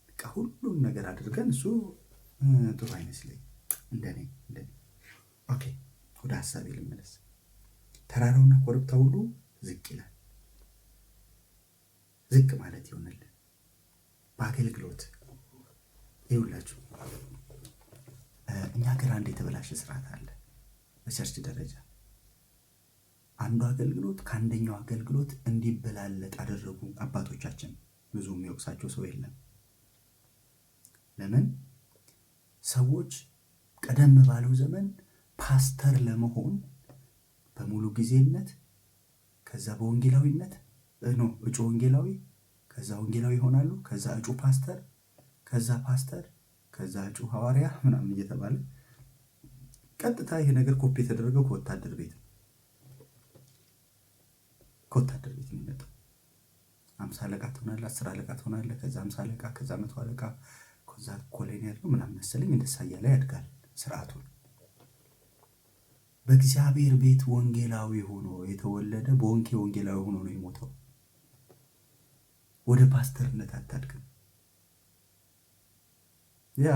በቃ ሁሉም ነገር አድርገን እሱ ጥሩ አይመስለኝ። እንደኔ ኦኬ፣ ወደ ሀሳቤ ልመለስ። ተራራውና ኮረብታ ሁሉ ዝቅ ይላል። ዝቅ ማለት ይሆንልን በአገልግሎት ይውላችሁ። እኛ ሀገር አንድ የተበላሸ ስርዓት አለ። በቸርች ደረጃ አንዱ አገልግሎት ከአንደኛው አገልግሎት እንዲበላለጥ አደረጉ አባቶቻችን። ብዙ የሚወቅሳቸው ሰው የለም። ለምን? ሰዎች ቀደም ባለው ዘመን ፓስተር ለመሆን በሙሉ ጊዜነት ከዛ በወንጌላዊነት እጩ ወንጌላዊ፣ ከዛ ወንጌላዊ ይሆናሉ፣ ከዛ እጩ ፓስተር፣ ከዛ እጩ ሐዋርያ ምናምን እየተባለ ቀጥታ ይሄ ነገር ኮፒ የተደረገው ከወታደር ቤት ነው። ከወታደር ቤት የሚመጣው 50 አለቃ ትሆናለህ፣ 10 አለቃ ትሆናለህ፣ ከዛ 50 አለቃ፣ ከዛ 100 አለቃ፣ ከዛ ኮሎኔል ነው ምናምን መሰለኝ። እንደዛ እያለ ያድጋል ስርዓቱ። በእግዚአብሔር ቤት ወንጌላዊ ሆኖ የተወለደ ወንጌላዊ ሆኖ ነው የሞተው። ወደ ፓስተርነት አታድግም። ያ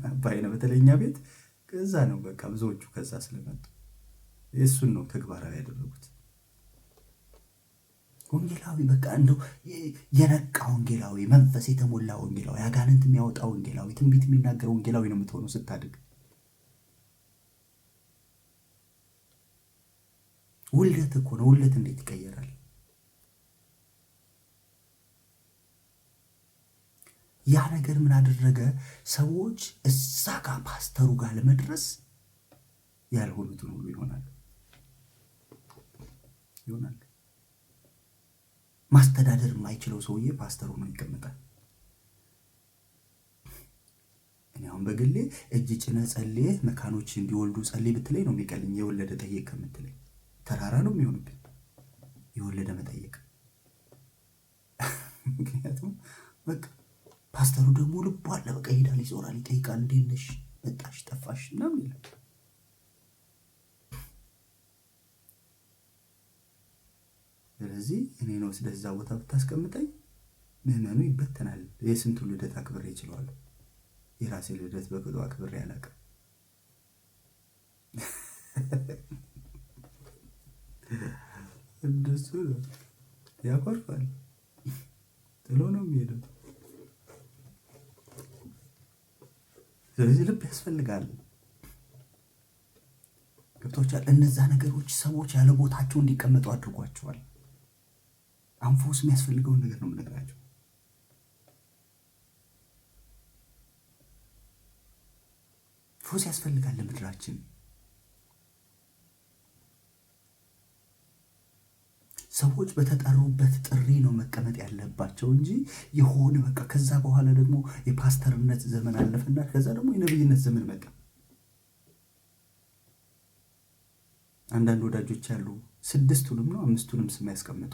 አባይነ በተለይኛ ቤት ከዛ ነው በቃ ብዙዎቹ ከዛ ስለመጡ የእሱን ነው ተግባራዊ ያደረጉት። ወንጌላዊ በቃ እንደው የነቃ ወንጌላዊ፣ መንፈስ የተሞላ ወንጌላዊ፣ አጋንንት የሚያወጣ ወንጌላዊ፣ ትንቢት የሚናገር ወንጌላዊ ነው የምትሆነው ስታድግ። ውልደት እኮ ነው። ውልደት እንዴት ይቀየራል? ያ ነገር ምን አደረገ? ሰዎች እዛ ጋር ፓስተሩ ጋር ለመድረስ ያልሆኑትን ሁሉ ይሆናሉ። ማስተዳደር የማይችለው ሰውዬ ፓስተሩ ነው ይቀመጣል። እኔ አሁን በግሌ እጅ ጭነህ ጸልየህ መካኖች እንዲወልዱ ጸልይ ብትለኝ ነው የሚቀልኝ። የወለደ ጠይቅ ከምትለኝ ተራራ ነው የሚሆንብኝ የወለደ መጠየቅ። ምክንያቱም በቃ ፓስተሩ ደግሞ ልቡ አለ። በቃ ይሄዳል፣ ይዞራል፣ ይጠይቃል። እንዴት ነሽ? መጣሽ? ጠፋሽ? ምናምን ይላል። ስለዚህ እኔ ነው ስለዛ ቦታ ብታስቀምጠኝ ምዕመኑ ይበተናል። የስንቱ ልደት አክብሬ ይችላል። የራሴ ልደት በቅጡ አክብሬ አላውቅም። እንደሱ ያኮርፋል፣ ጥሎ ነው የሚሄደው። ስለዚህ ልብ ያስፈልጋል። ገብቶቻል። እነዛ ነገሮች ሰዎች ያለ ቦታቸው እንዲቀመጡ አድርጓቸዋል። አንፎስ የሚያስፈልገውን ነገር ነው የምነግራቸው። ፎስ ያስፈልጋል ለምድራችን። ሰዎች በተጠሩበት ጥሪ ነው መቀመጥ ያለባቸው እንጂ የሆነ በቃ ከዛ በኋላ ደግሞ የፓስተርነት ዘመን አለፈና ከዛ ደግሞ የነብይነት ዘመን መጣ። አንዳንድ ወዳጆች ያሉ 6ቱንም ነው 5ቱንም ስም ያስቀምጡ።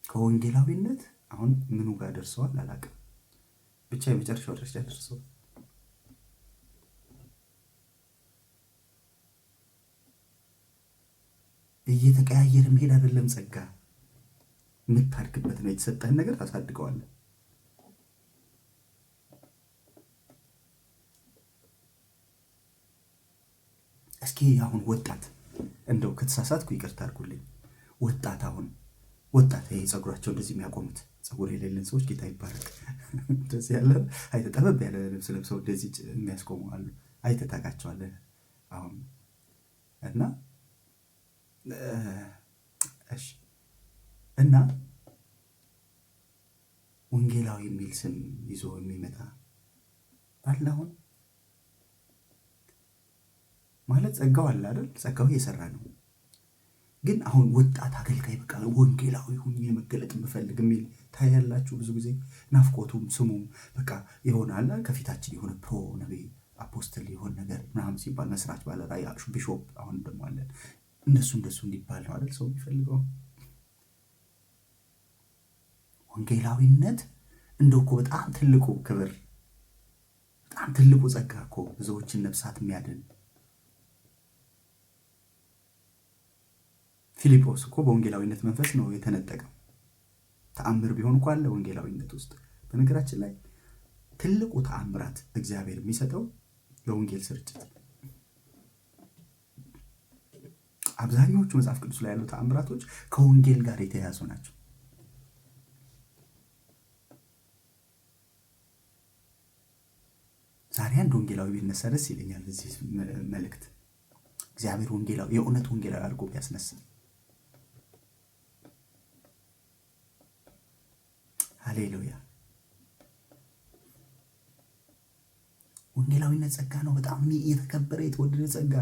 ከወንጌላዊነት አሁን ምኑ ጋር ደርሰዋል አላውቅም፣ ብቻ የመጨረሻው ደረጃ ደርሰዋል። እየተቀያየረ መሄድ አይደለም ጸጋ፣ የምታድግበት ነው። የተሰጠህን ነገር ታሳድገዋለህ። እስኪ አሁን ወጣት እንደው ከተሳሳትኩ ይቅርታ አድርጉልኝ። ወጣት ይሄ ጸጉራቸው እንደዚህ የሚያቆሙት ጸጉር የሌለን ሰዎች ጌታ ይባረክ። እንደዚህ ያለ አይተህ ጠበብ ያለ ልብስ ለብሰው እንደዚህ የሚያስቆሙ አሉ። አይተህ ታውቃቸዋለህ አሁን እና እሺ እና ወንጌላዊ የሚል ስም ይዞ የሚመጣ አለ። አሁን ማለት ጸጋው አለ አይደል? ጸጋው እየሰራ ነው። ግን አሁን ወጣት አገልጋይ በቃ ወንጌላዊ ሁኜ መገለጥ የምፈልግ የሚል ታያላችሁ። ብዙ ጊዜ ናፍቆቱም ስሙም በቃ ይሆናል። ከፊታችን የሆነ ፕሮ ነቢይ አፖስትል የሆነ ነገር ምናምን ሲባል መስራች ባለ ራዕይ ቢሾፕ አሁን ደግሞ አለን። እንደሱ እንዲባል ነው አይደል ሰው የሚፈልገው። ወንጌላዊነት እንደው እኮ በጣም ትልቁ ክብር፣ በጣም ትልቁ ጸጋ እኮ ብዙዎችን ነፍሳት የሚያድን። ፊልጶስ እኮ በወንጌላዊነት መንፈስ ነው የተነጠቀው። ተአምር ቢሆን እኮ አለ ወንጌላዊነት ውስጥ። በነገራችን ላይ ትልቁ ተአምራት እግዚአብሔር የሚሰጠው ለወንጌል ስርጭት። አብዛኞቹ መጽሐፍ ቅዱስ ላይ ያሉ ተአምራቶች ከወንጌል ጋር የተያያዙ ናቸው። ዛሬ አንድ ወንጌላዊ ቢነሳ ደስ ይለኛል። እዚህ መልእክት እግዚአብሔር ወንጌላዊ የእውነት ወንጌላዊ አድርጎ ቢያስነሳ። ሃሌሉያ። ወንጌላዊነት ጸጋ ነው፣ በጣም የተከበረ የተወደደ ጸጋ።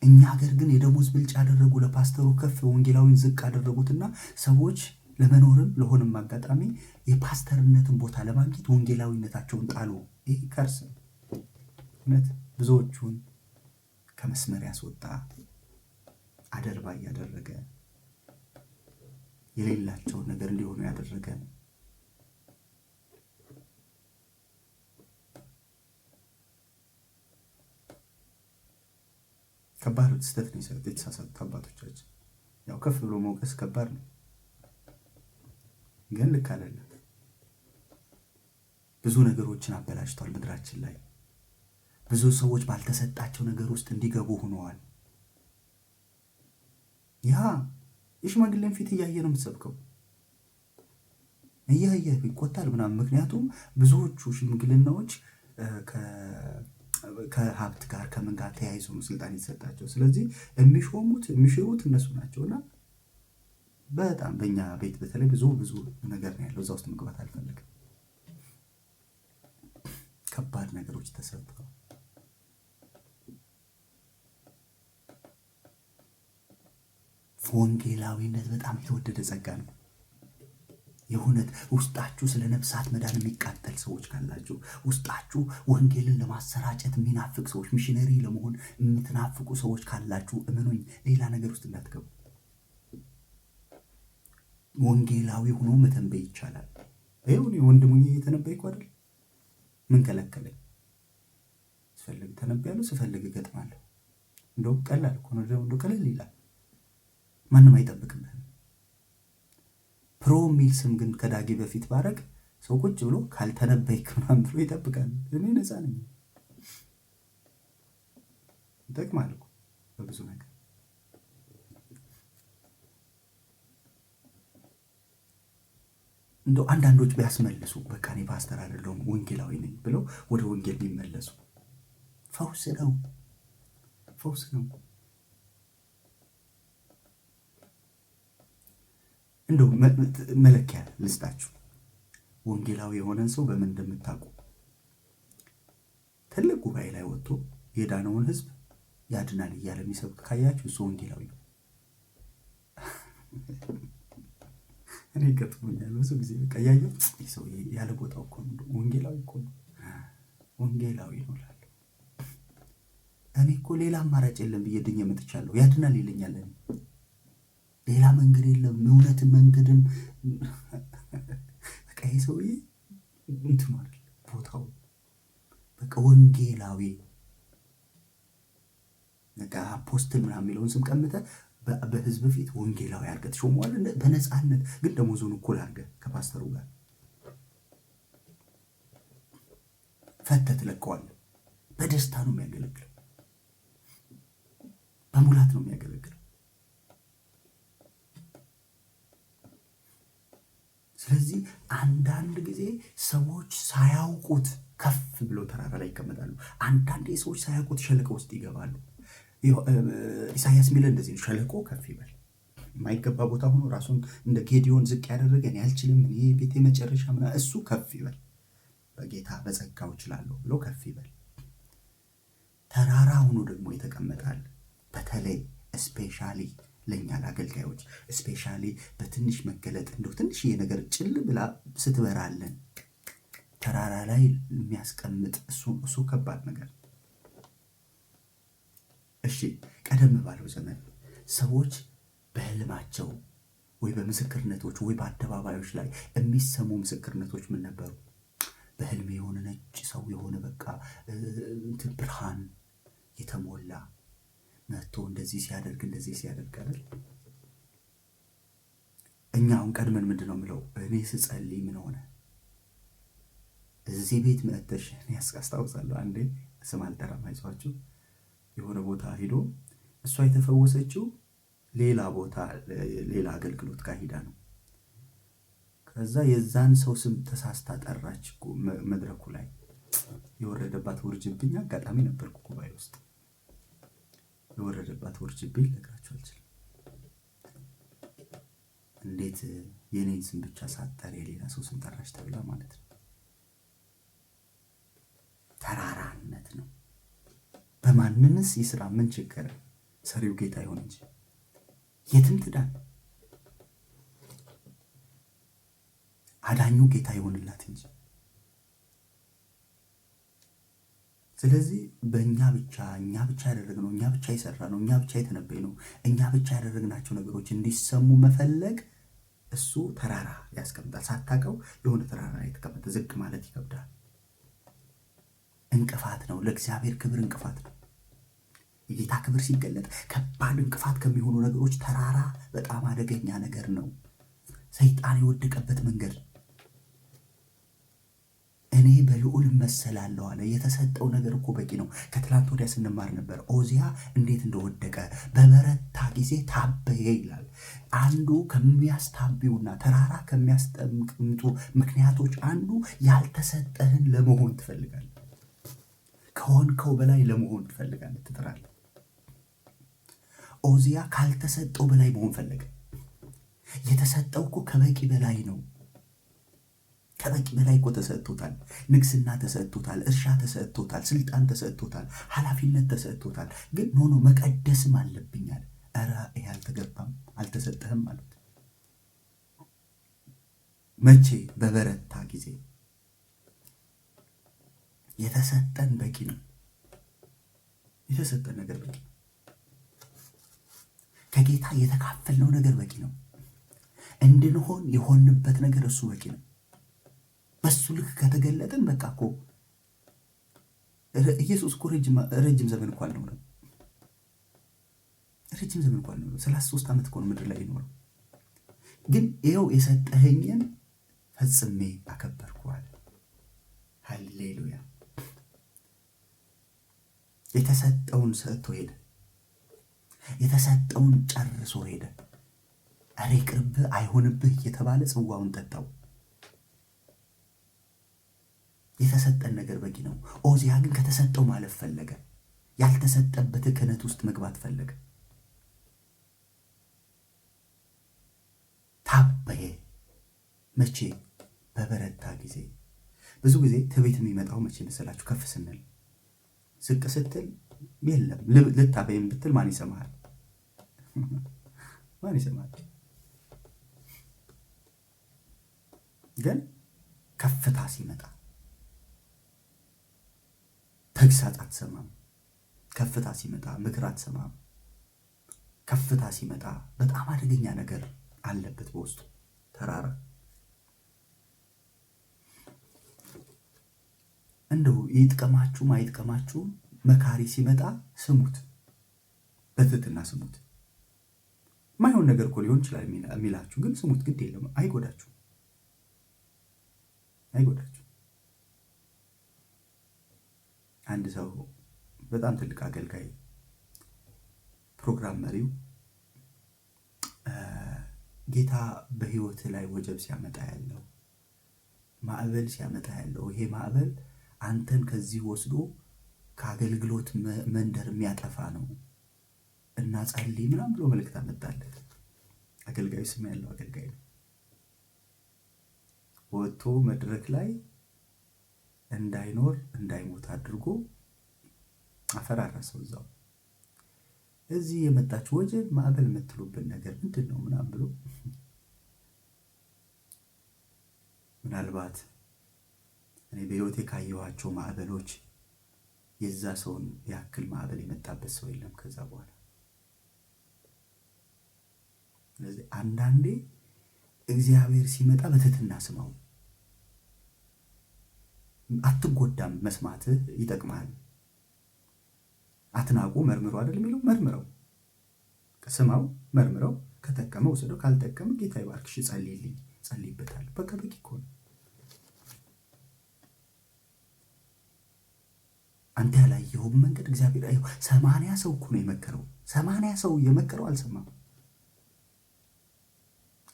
እኛ ሀገር ግን የደሞዝ ብልጫ ያደረጉ፣ ለፓስተሩ ከፍ ወንጌላዊን ዝቅ አደረጉትና ሰዎች ለመኖርም ለሆነም አጋጣሚ የፓስተርነትን ቦታ ለማግኘት ወንጌላዊነታቸውን ጣሉ። ይህ ከርስ እውነት ብዙዎቹን ከመስመር ያስወጣ አደርባ እያደረገ የሌላቸውን ነገር እንዲሆኑ ያደረገ ከባድ ስህተት ነው የሰሩት የተሳሳቱት አባቶቻችን። ያው ከፍ ብሎ መውቀስ ከባድ ነው፣ ግን ልክ አይደለም። ብዙ ነገሮችን አበላሽቷል ምድራችን ላይ። ብዙ ሰዎች ባልተሰጣቸው ነገር ውስጥ እንዲገቡ ሆነዋል። ያ የሽማግሌን ፊት እያየ ነው የምትሰብከው፣ እያየ ይቆጣል ምናምን። ምክንያቱም ብዙዎቹ ሽምግልናዎች ከሀብት ጋር ከምን ጋር ተያይዞ ነው ስልጣን የተሰጣቸው። ስለዚህ የሚሽሩት እነሱ ናቸውና በጣም በእኛ ቤት በተለይ ብዙ ነገር ነው ያለው። እዛ ውስጥ መግባት አልፈልግም። ከባድ ነገሮች ተሰርተዋል። ወንጌላዊነት በጣም የተወደደ ጸጋ ነው። የእውነት ውስጣችሁ ስለ ነፍሳት መዳን የሚቃጠል ሰዎች ካላችሁ፣ ውስጣችሁ ወንጌልን ለማሰራጨት የሚናፍቅ ሰዎች፣ ሚሽነሪ ለመሆን የምትናፍቁ ሰዎች ካላችሁ እመኑኝ፣ ሌላ ነገር ውስጥ እንዳትገቡ። ወንጌላዊ ሆኖ መተንበይ ይቻላል። ይኸው እኔ ወንድሙኝ እየተነበይኩ አይደል? ምን ከለከለኝ? ስፈልግ ተነብያለሁ፣ ስፈልግ እገጥማለሁ። እንደው ቀላል እኮ ነው። እንደው ቀለል ይላል። ማንም አይጠብቅብህም። ፕሮ የሚል ስም ግን ከዳጊ በፊት ባረግ ሰው ቁጭ ብሎ ካልተነበይክ ምናምን ብሎ ይጠብቃል። እኔ ነፃ ነኝ። ይጠቅማል እኮ በብዙ ነገር። እንደው አንዳንዶች ቢያስመልሱ በቃ እኔ ፓስተር አይደለሁም ወንጌላዊ ነኝ ብለው ወደ ወንጌል ቢመለሱ ፈውስ ነው፣ ፈውስ ነው። እንደው መለኪያ ልስጣችሁ። ወንጌላዊ የሆነን ሰው በምን እንደምታውቁ፣ ትልቅ ጉባኤ ላይ ወጥቶ የዳነውን ሕዝብ ያድናል እያለ የሚሰብክ ካያችሁ እሱ ወንጌላዊ ነው። እኔ ገጥሞኛል ብዙ ጊዜ። በቃ ያየው ሰው ያለ ቦታው እኮ ነው፣ ወንጌላዊ እኮ ነው፣ ወንጌላዊ ነው እላለሁ። እኔ እኮ ሌላ አማራጭ የለም ብዬ ድኜ መጥቻለሁ። ያድናል ይለኛል። ሌላ መንገድ የለም፣ እውነትን መንገድም በቃ ይሄ ሰውዬ እንትን አይደል ቦታው። በቃ ወንጌላዊ በቃ አፖስትል ምናምን የሚለውን ስም ቀምተህ በህዝብ ፊት ወንጌላዊ አድርገህ ትሾመዋለህ። በነፃነት ግን ደሞዙን እኩል አድርገህ ከፓስተሩ ጋር ፈተህ ትለቀዋለህ። በደስታ ነው የሚያገለግለው፣ በሙላት ነው የሚያገለግለው። ስለዚህ አንዳንድ ጊዜ ሰዎች ሳያውቁት ከፍ ብለው ተራራ ላይ ይቀመጣሉ። አንዳንዴ ሰዎች ሳያውቁት ሸለቆ ውስጥ ይገባሉ። ኢሳያስ የሚለ እንደዚህ ነው፣ ሸለቆ ከፍ ይበል። የማይገባ ቦታ ሆኖ ራሱን እንደ ጌዲዮን ዝቅ ያደረገ እኔ አልችልም፣ እኔ ቤቴ መጨረሻ ምናምን፣ እሱ ከፍ ይበል፣ በጌታ በጸጋው እችላለሁ ብሎ ከፍ ይበል። ተራራ ሆኖ ደግሞ የተቀመጣል። በተለይ ስፔሻሊ ለእኛ ለአገልጋዮች ስፔሻሊ በትንሽ መገለጥ እንደው ትንሽዬ ነገር ጭል ብላ ስትበራለን ተራራ ላይ የሚያስቀምጥ እሱ ከባድ ነገር። እሺ ቀደም ባለው ዘመን ሰዎች በህልማቸው ወይ በምስክርነቶች ወይ በአደባባዮች ላይ የሚሰሙ ምስክርነቶች ምን ነበሩ? በህልም የሆነ ነጭ ሰው የሆነ በቃ ብርሃን የተሞላ መጥቶ እንደዚህ ሲያደርግ አይደል? እኛ አሁን ቀድመን ምንድን ነው የምለው? እኔ ስጸልይ ምን ሆነ? እዚህ ቤት መጥተሽ እኔ አስታውሳለሁ አንዴ ስም አልጠራም አይዟችሁ፣ የሆነ ቦታ ሄዶ እሷ የተፈወሰችው ሌላ ቦታ ሌላ አገልግሎት ጋር ሄዳ ነው። ከዛ የዛን ሰው ስም ተሳስታ ጠራች። መድረኩ ላይ የወረደባት ውርጅብኝ አጋጣሚ ነበርኩ ጉባኤ ውስጥ። የወረደባት ውርጅብኝ ልነግራችሁ አልችልም። እንዴት የኔን ስም ብቻ ሳትጠሪ የሌላ ሰው ስም ጠራች ተብላ ማለት ነው። ተራራነት ነው። በማንንስ ይስራ ምን ችግር? ሰሪው ጌታ ይሆን እንጂ የትም ትዳን፣ አዳኙ ጌታ ይሆንላት እንጂ። ስለዚህ በእኛ ብቻ እኛ ብቻ ያደረግነው እኛ ብቻ የሰራነው እኛ ብቻ የተነበይነው እኛ ብቻ ያደረግናቸው ነገሮች እንዲሰሙ መፈለግ እሱ ተራራ ያስቀምጣል። ሳታውቀው የሆነ ተራራ ላይ ተቀመጠ ዝቅ ማለት ይከብዳል። እንቅፋት ነው፣ ለእግዚአብሔር ክብር እንቅፋት ነው። የጌታ ክብር ሲገለጥ ከባድ እንቅፋት ከሚሆኑ ነገሮች ተራራ በጣም አደገኛ ነገር ነው። ሰይጣን የወደቀበት መንገድ እኔ በልዑል እመሰላለሁ አለ። የተሰጠው ነገር እኮ በቂ ነው። ከትላንት ወዲያ ስንማር ነበር ኦዚያ እንዴት እንደወደቀ በበረታ ጊዜ ታበየ ይላል። አንዱ ከሚያስታቢውና ተራራ ከሚያስጠምጡ ምክንያቶች አንዱ ያልተሰጠህን ለመሆን ትፈልጋለህ። ከሆንከው በላይ ለመሆን ትፈልጋለህ፣ ትጥራለህ። ኦዚያ ካልተሰጠው በላይ መሆን ፈለገ። የተሰጠው እኮ ከበቂ በላይ ነው። ከበቂ በላይ እኮ ተሰጥቶታል። ንግስና ተሰጥቶታል፣ እርሻ ተሰጥቶታል፣ ስልጣን ተሰጥቶታል፣ ኃላፊነት ተሰጥቶታል። ግን ኖ መቀደስም አለብኛል። ኧረ ይሄ አልተገባም፣ አልተሰጠህም ማለት መቼ? በበረታ ጊዜ። የተሰጠን በቂ ነው። የተሰጠን ነገር በቂ ነው። ከጌታ የተካፈልነው ነገር በቂ ነው። እንድንሆን የሆንበት ነገር እሱ በቂ ነው። በሱ ልክ ከተገለጥን በቃ እኮ ኢየሱስ እኮ ረጅም ዘመን እኮ አልኖረም። ረጅም ዘመን እኮ አልኖረም። 33 ዓመት እኮ ነው ምድር ላይ የኖረው። ግን ይኸው የሰጠኸኝን ፈጽሜ አከበርኩ አለ። ሃሌሉያ! የተሰጠውን ሰጥቶ ሄደ። የተሰጠውን ጨርሶ ሄደ። እሬ ይቅርብህ አይሆንብህ እየተባለ ጽዋውን ጠጣው። የተሰጠን ነገር በቂ ነው። ኦዚያ ግን ከተሰጠው ማለፍ ፈለገ። ያልተሰጠበት ክህነት ውስጥ መግባት ፈለገ። ታበየ። መቼ? በበረታ ጊዜ። ብዙ ጊዜ ትዕቢት የሚመጣው መቼ መሰላችሁ? ከፍ ስንል። ዝቅ ስትል የለም። ልታበይም ብትል ማን ይሰማሃል? ማን ይሰማሃል? ግን ከፍታ ሲመጣ ተግሳጽ አትሰማም። ከፍታ ሲመጣ ምክር አትሰማም። ከፍታ ሲመጣ በጣም አደገኛ ነገር አለበት በውስጡ ተራራ። እንደው ይጥቀማችሁም አይጥቀማችሁም መካሪ ሲመጣ ስሙት፣ በትህትና ስሙት። ማይሆን ነገር እኮ ሊሆን ይችላል የሚላችሁ ግን ስሙት፣ ግድ የለም። አይጎዳችሁም። አንድ ሰው በጣም ትልቅ አገልጋይ ፕሮግራም መሪው ጌታ በህይወት ላይ ወጀብ ሲያመጣ ያለው ማዕበል ሲያመጣ ያለው ይሄ ማዕበል አንተን ከዚህ ወስዶ ከአገልግሎት መንደር የሚያጠፋ ነው እና ጸልይ ምናምን ብሎ መልእክት አመጣለት። አገልጋዩ ስም ያለው አገልጋይ ነው። ወጥቶ መድረክ ላይ እንዳይኖር እንዳይሞት አድርጎ አፈራረሰው። እዛው እዚህ የመጣችሁ ወጀብ ማዕበል የምትሉብን ነገር ምንድን ነው ምናምን ብሎ ምናልባት እኔ በህይወቴ ካየኋቸው ማዕበሎች የዛ ሰውን ያክል ማዕበል የመጣበት ሰው የለም ከዛ በኋላ። ስለዚህ አንዳንዴ እግዚአብሔር ሲመጣ በትህትና ስማው። አትጎዳም። መስማትህ ይጠቅማል። አትናቁ መርምሩ አይደል የሚለው? መርምረው፣ ስማው፣ መርምረው። ከጠቀመ ውሰደው፣ ካልጠቀመ ጌታ ይባርክሽ፣ ጸልይልኝ፣ ጸልይበታል። በቃ በቂ እኮ ነው። አንተ ያላየኸው መንገድ እግዚአብሔር አየው። 80 ሰው እኮ ነው የመከረው። 80 ሰው የመከረው አልሰማም።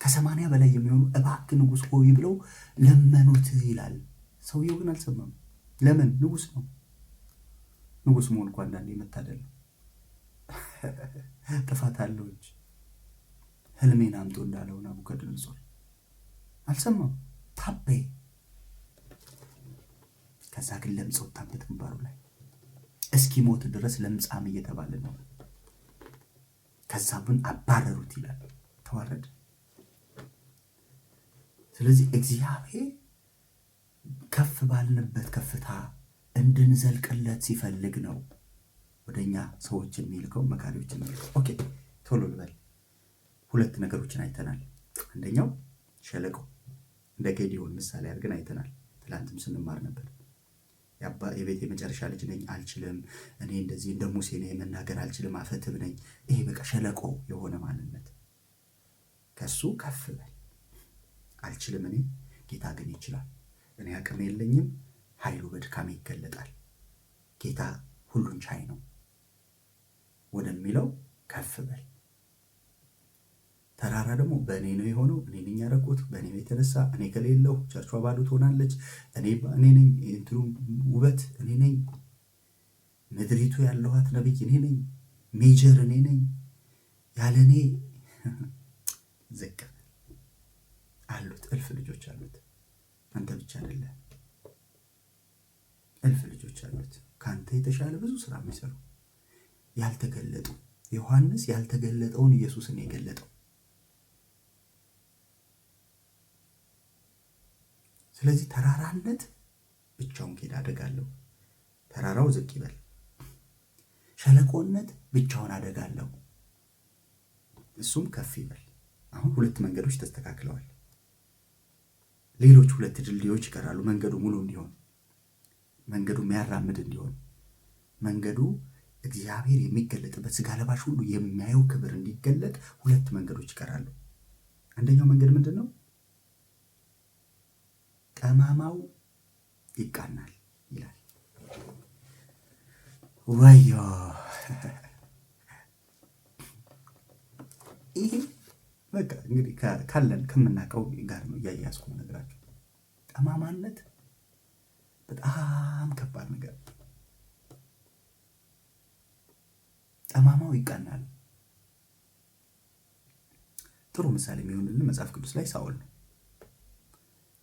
ከ80 በላይ የሚሆኑ እባክህ ንጉሥ ሆይ ብለው ለመኑት ይላል። ሰውየው ግን አልሰማም። ለምን? ንጉሥ ነው። ንጉሥ መሆን እኮ አንዳንዴ መታደል ነው። ጥፋት አለው እንጂ ህልሜን አምጦ እንዳለው ናቡከደነፆር አልሰማም። ታበየ። ከዛ ግን ለምጽ ወጣበት ግንባሩ ላይ እስኪሞት ድረስ ለምጻም እየተባለ ነው። ከዛ ግን አባረሩት ይላል። ተዋረደ። ስለዚህ እግዚአብሔር ከፍ ባልንበት ከፍታ እንድንዘልቅለት ሲፈልግ ነው ወደኛ ሰዎችን የሚልከው፣ መካሪዎችን የሚልከው። ኦኬ ቶሎ ልበል። 2 ነገሮችን አይተናል። አንደኛው ሸለቆ እንደ ጌዲዮን ምሳሌ አድርገን አይተናል። ትላንትም ስንማር ነበር። የቤት የመጨረሻ ልጅ ነኝ፣ አልችልም፣ እኔ እንደዚህ እንደ ሙሴ ነኝ፣ መናገር አልችልም፣ አፈትብ ነኝ። ይሄ በቃ ሸለቆ የሆነ ማንነት። ከሱ ከፍ በል። አልችልም እኔ፣ ጌታ ግን ይችላል። እኔ አቅም የለኝም፣ ኃይሉ በድካሜ ይገለጣል። ጌታ ሁሉን ቻይ ነው ወደሚለው ከፍ በል። ተራራ ደግሞ በእኔ ነው የሆነው፣ እኔ ነኝ ያደረኩት፣ በእኔ የተነሳ እኔ ከሌለው ቸርቿ ባዶ ትሆናለች፣ እኔ ነኝ እንትኑ ውበት፣ እኔ ነኝ ምድሪቱ ያለኋት ነብይ፣ እኔ ነኝ ሜጀር፣ እኔ ነኝ። ያለ እኔ ዝቅ አሉት፣ እልፍ ልጆች አሉት። አንተ ብቻ አይደለም፣ እልፍ ልጆች አሉት ከአንተ የተሻለ ብዙ ስራ የሚሰሩ ያልተገለጡ። ዮሐንስ ያልተገለጠውን ኢየሱስን የገለጠው። ስለዚህ ተራራነት ብቻውን ከሄደ አደጋለሁ። ተራራው ዝቅ ይበል። ሸለቆነት ብቻውን አደጋለሁ፣ እሱም ከፍ ይበል። አሁን 2 መንገዶች ተስተካክለዋል። ሌሎች 2 ድልድዮች ይቀራሉ። መንገዱ ሙሉ እንዲሆን፣ መንገዱ የሚያራምድ እንዲሆን፣ መንገዱ እግዚአብሔር የሚገለጥበት ስጋ ለባሽ ሁሉ የሚያየው ክብር እንዲገለጥ 2 መንገዶች ይቀራሉ። አንደኛው መንገድ ምንድን ነው? ጠማማው ይቃናል ይላል። ወዮ ይሄ በቃ እንግዲህ ካለን ከምናውቀው ጋር ነው እያያዝኩ ነገራችሁ። ጠማማነት በጣም ከባድ ነገር። ጠማማው ይቃናል። ጥሩ ምሳሌ የሚሆንልን መጽሐፍ ቅዱስ ላይ ሳኦል ነው።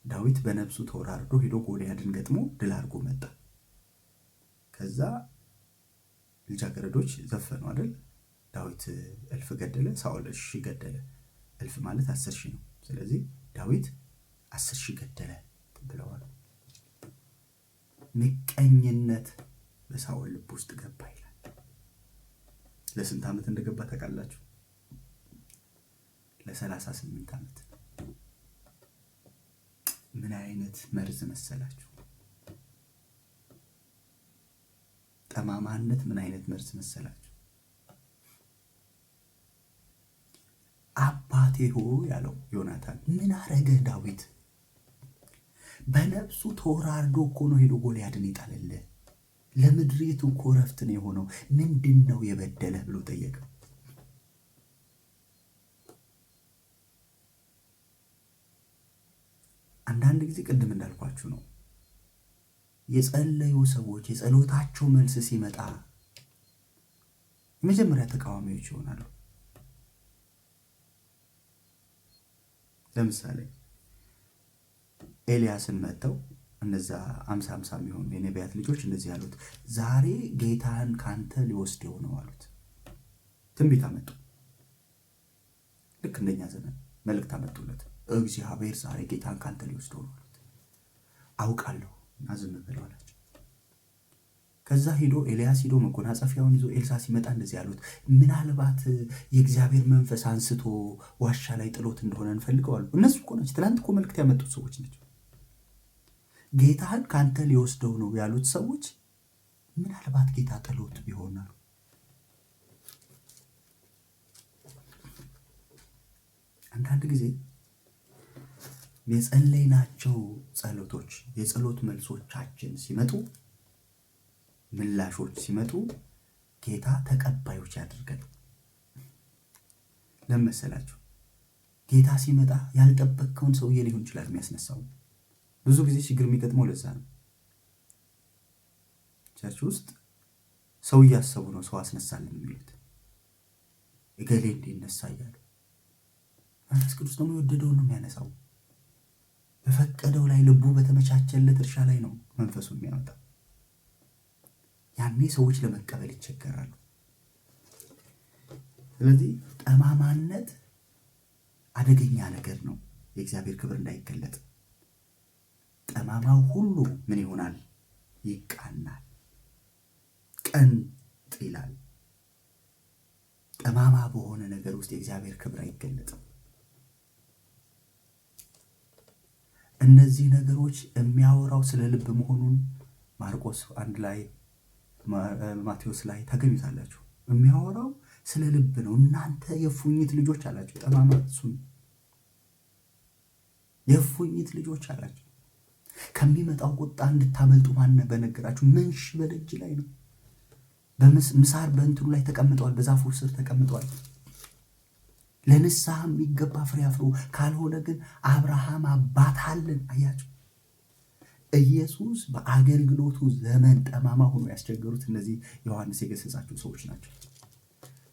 ዳዊት በነፍሱ ተወራርዶ ሄዶ ጎልያድን ገጥሞ ድል አድርጎ መጣ። ከዛ ልጃገረዶች ዘፈኑ አይደል? ዳዊት 1000 ገደለ፣ ሳኦል 1000 ገደለ። 1000 ማለት 10,000 ነው። ስለዚህ ዳዊት 10,000 ገደለ ብለዋል። ምቀኝነት በሳኦል ልብ ውስጥ ገባ ይላል። ለስንት ዓመት እንደገባ ታውቃላችሁ? ለ38 ዓመት። ምን አይነት መርዝ መሰላችሁ? ጠማማነት ምን አይነት መርዝ መሰላችሁ? አባቴ ሆይ ያለው ዮናታን ምን አረገ? ዳዊት በነፍሱ ተወራርዶ እኮ ነው ሄዶ ጎልያድን ይጣልልህ። ለምድሪቱ እኮ ረፍት ነው የሆነው። ምንድን ነው የበደለህ ብሎ ጠየቀው። አንዳንድ ጊዜ ቅድም እንዳልኳችሁ ነው፣ የጸለዩ ሰዎች የጸሎታቸው መልስ ሲመጣ የመጀመሪያ ተቃዋሚዎች ይሆናሉ። ለምሳሌ ኤልያስን መጥተው እነዛ 50 የሚሆኑ የነቢያት ልጆች እንደዚህ ያሉት፣ ዛሬ ጌታን ካንተ ሊወስደው ነው አሉት። ትንቢት አመጡ። ልክ እንደኛ ዘመን መልእክት አመጡለት። እግዚአብሔር ዛሬ ጌታን ካንተ ሊወስደው ነው አሉት። አውቃለሁ እና ዝም ብለው አላቸው። ከዛ ሄዶ ኤልያስ ሄዶ መጎናጸፊያውን ይዞ ኤልሳ ሲመጣ እንደዚህ ያሉት፣ ምናልባት የእግዚአብሔር መንፈስ አንስቶ ዋሻ ላይ ጥሎት እንደሆነ እንፈልገዋሉ። እነሱ እኮ ናቸው፣ ትላንት እኮ መልእክት ያመጡት ሰዎች ናቸው። ጌታህን ካንተ ሊወስደው ነው ያሉት ሰዎች ምናልባት ጌታ ጥሎት ቢሆን አሉ። አንዳንድ ጊዜ የጸለይናቸው ጸሎቶች፣ የጸሎት መልሶቻችን ሲመጡ፣ ምላሾች ሲመጡ ጌታ ተቀባዮች ያድርገን። ለምን መሰላችሁ? ጌታ ሲመጣ ያልጠበቅከውን ሰውዬ ሊሆን ይችላል የሚያስነሳው። ብዙ ጊዜ ችግር የሚገጥመው ለዛ ነው። ቸርች ውስጥ ሰው እያሰቡ ነው ሰው አስነሳልን የሚሉት፣ እገሌ እንዲነሳ እያሉ። መንፈስ ቅዱስ ደግሞ የወደደውን ነው የሚያነሳው። በፈቀደው ላይ ልቡ በተመቻቸለት እርሻ ላይ ነው መንፈሱን የሚያወጣው። ያኔ ሰዎች ለመቀበል ይቸገራሉ። ስለዚህ ጠማማነት አደገኛ ነገር ነው፣ የእግዚአብሔር ክብር እንዳይገለጥ። ጠማማው ሁሉ ምን ይሆናል? ይቃናል፣ ቀንጥ ይላል። ጠማማ በሆነ ነገር ውስጥ የእግዚአብሔር ክብር አይገለጥም። እነዚህ ነገሮች የሚያወራው ስለ ልብ መሆኑን ማርቆስ 1 ላይ ማቴዎስ ላይ ታገኙታላችሁ። የሚያወራው ስለ ልብ ነው። እናንተ የፉኝት ልጆች አላቸው። ጠማማ እሱን የፉኝት ልጆች አላቸው። ከሚመጣው ቁጣ እንድታመልጡ ማን በነገራችሁ? መንሽ በደጅ ላይ ነው። በምሳር በእንትኑ ላይ ተቀምጠዋል፣ በዛፉ ስር ተቀምጠዋል። ለንስሐ የሚገባ ፍሬ አፍሩ፣ ካልሆነ ግን አብርሃም አባት አለን። አያችሁ፣ ኢየሱስ በአገልግሎቱ ዘመን ጠማማ ሆኖ ያስቸገሩት እነዚህ ዮሐንስ የገሰጻቸው ሰዎች ናቸው።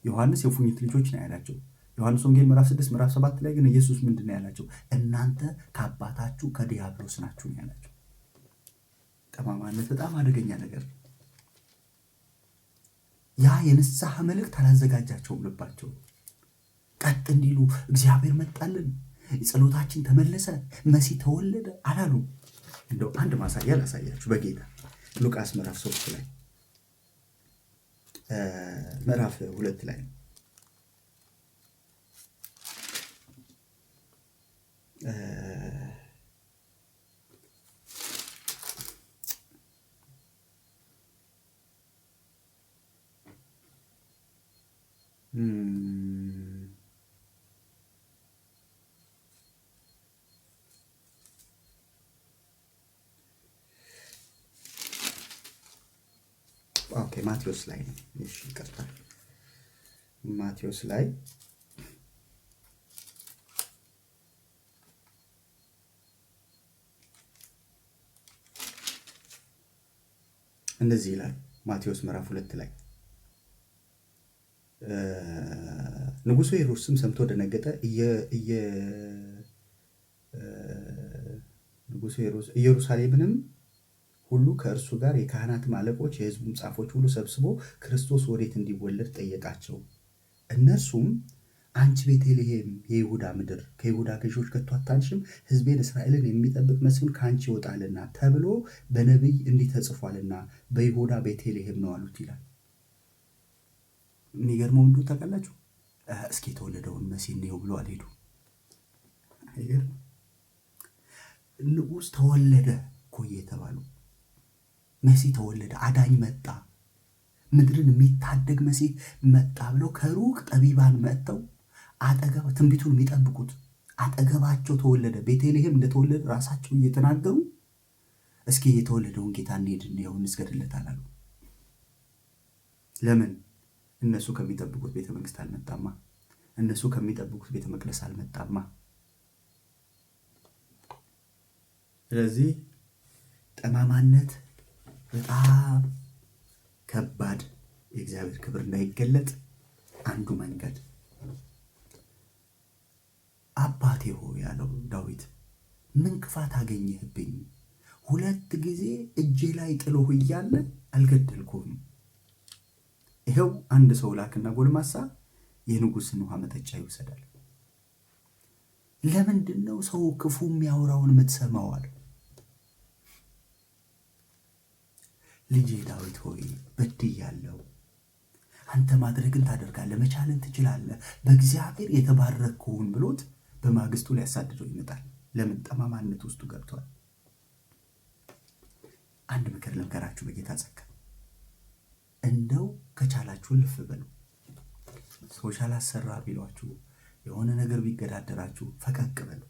ዮሐንስ የፉኝት ልጆች ነው ያላቸው። ዮሐንስ ወንጌል ምዕራፍ 6 ምዕራፍ 7 ላይ ግን ኢየሱስ ምንድን ነው ያላቸው? እናንተ ከአባታችሁ ከዲያብሎስ ናችሁ ነው ያላቸው። ጠማማነት በጣም አደገኛ ነገር ነው። ያ የንስሐ መልእክት አላዘጋጃቸውም ልባቸው ቀጥ እንዲሉ፣ እግዚአብሔር መጣልን፣ ጸሎታችን ተመለሰ፣ መሲህ ተወለደ አላሉ። እንደው አንድ ማሳያ ላሳያችሁ በጌታ ሉቃስ ምዕራፍ 3 ላይ ምዕራፍ 2 ላይ ኦኬ ማቴዎስ ላይ ነው። እሺ ይቅርታ፣ ማቴዎስ ላይ እንደዚህ ይላል። ማቴዎስ ምዕራፍ 2 ላይ ንጉሡ ሄሮድስም ሰምቶ ደነገጠ። ንጉሡ ሄሮድስ ኢየሩሳሌምንም ሁሉ ከእርሱ ጋር የካህናትም አለቆች የሕዝቡም ጻፎች ሁሉ ሰብስቦ ክርስቶስ ወዴት እንዲወለድ ጠየቃቸው። እነርሱም አንቺ ቤተልሔም የይሁዳ ምድር ከይሁዳ ገዢዎች ከቶ አታንሽም፣ ሕዝቤን እስራኤልን የሚጠብቅ መስፍን ከአንቺ ይወጣልና ተብሎ በነቢይ እንዲህ ተጽፏልና በይሁዳ ቤተልሔም ነው አሉት ይላል። የሚገርመው እንዱ ታውቃላችሁ፣ እስኪ የተወለደውን መሲህ እንየው ብሎ አልሄዱ። ንጉሥ ተወለደ እኮ እየተባሉ መሲህ ተወለደ፣ አዳኝ መጣ፣ ምድርን የሚታደግ መሲህ መጣ ብለው ከሩቅ ጠቢባን መጥተው አጠገብ ትንቢቱን የሚጠብቁት አጠገባቸው ተወለደ። ቤተልሔም እንደተወለደ ራሳቸው እየተናገሩ እስኪ የተወለደውን ጌታ እንሄድ እንየው እንስገድለት አላሉ። ለምን? እነሱ ከሚጠብቁት ቤተ መንግስት አልመጣማ። እነሱ ከሚጠብቁት ቤተ መቅደስ አልመጣማ። ስለዚህ ጠማማነት በጣም ከባድ የእግዚአብሔር ክብር እንዳይገለጥ አንዱ መንገድ አባቴ ሆይ ያለው ዳዊት ምን ክፋት አገኘህብኝ? 2 ጊዜ እጄ ላይ ጥሎህ እያለ አልገደልኩህም። ይኸው አንድ ሰው ላክና ጎልማሳ የንጉሥን ውሃ መጠጫ ይወሰዳል። ለምንድን ነው ሰው ክፉ የሚያወራውን የምትሰማው? አለ። ልጄ ዳዊት ሆይ በድያለሁ፣ አንተ ማድረግን ታደርጋለህ፣ መቻልን ትችላለህ፣ በእግዚአብሔር የተባረክሁን ብሎት በማግስቱ ሊያሳድደው ይመጣል። ለምን? ጠማማነት ውስጡ ገብቷል። አንድ ምክር ልምከራችሁ በጌታ ጸጋ፣ እንደው ከቻላችሁ ልፍ በሉ። ሰዎች አላሰራ ቢሏችሁ፣ የሆነ ነገር ቢገዳደራችሁ ፈቀቅ በሉ።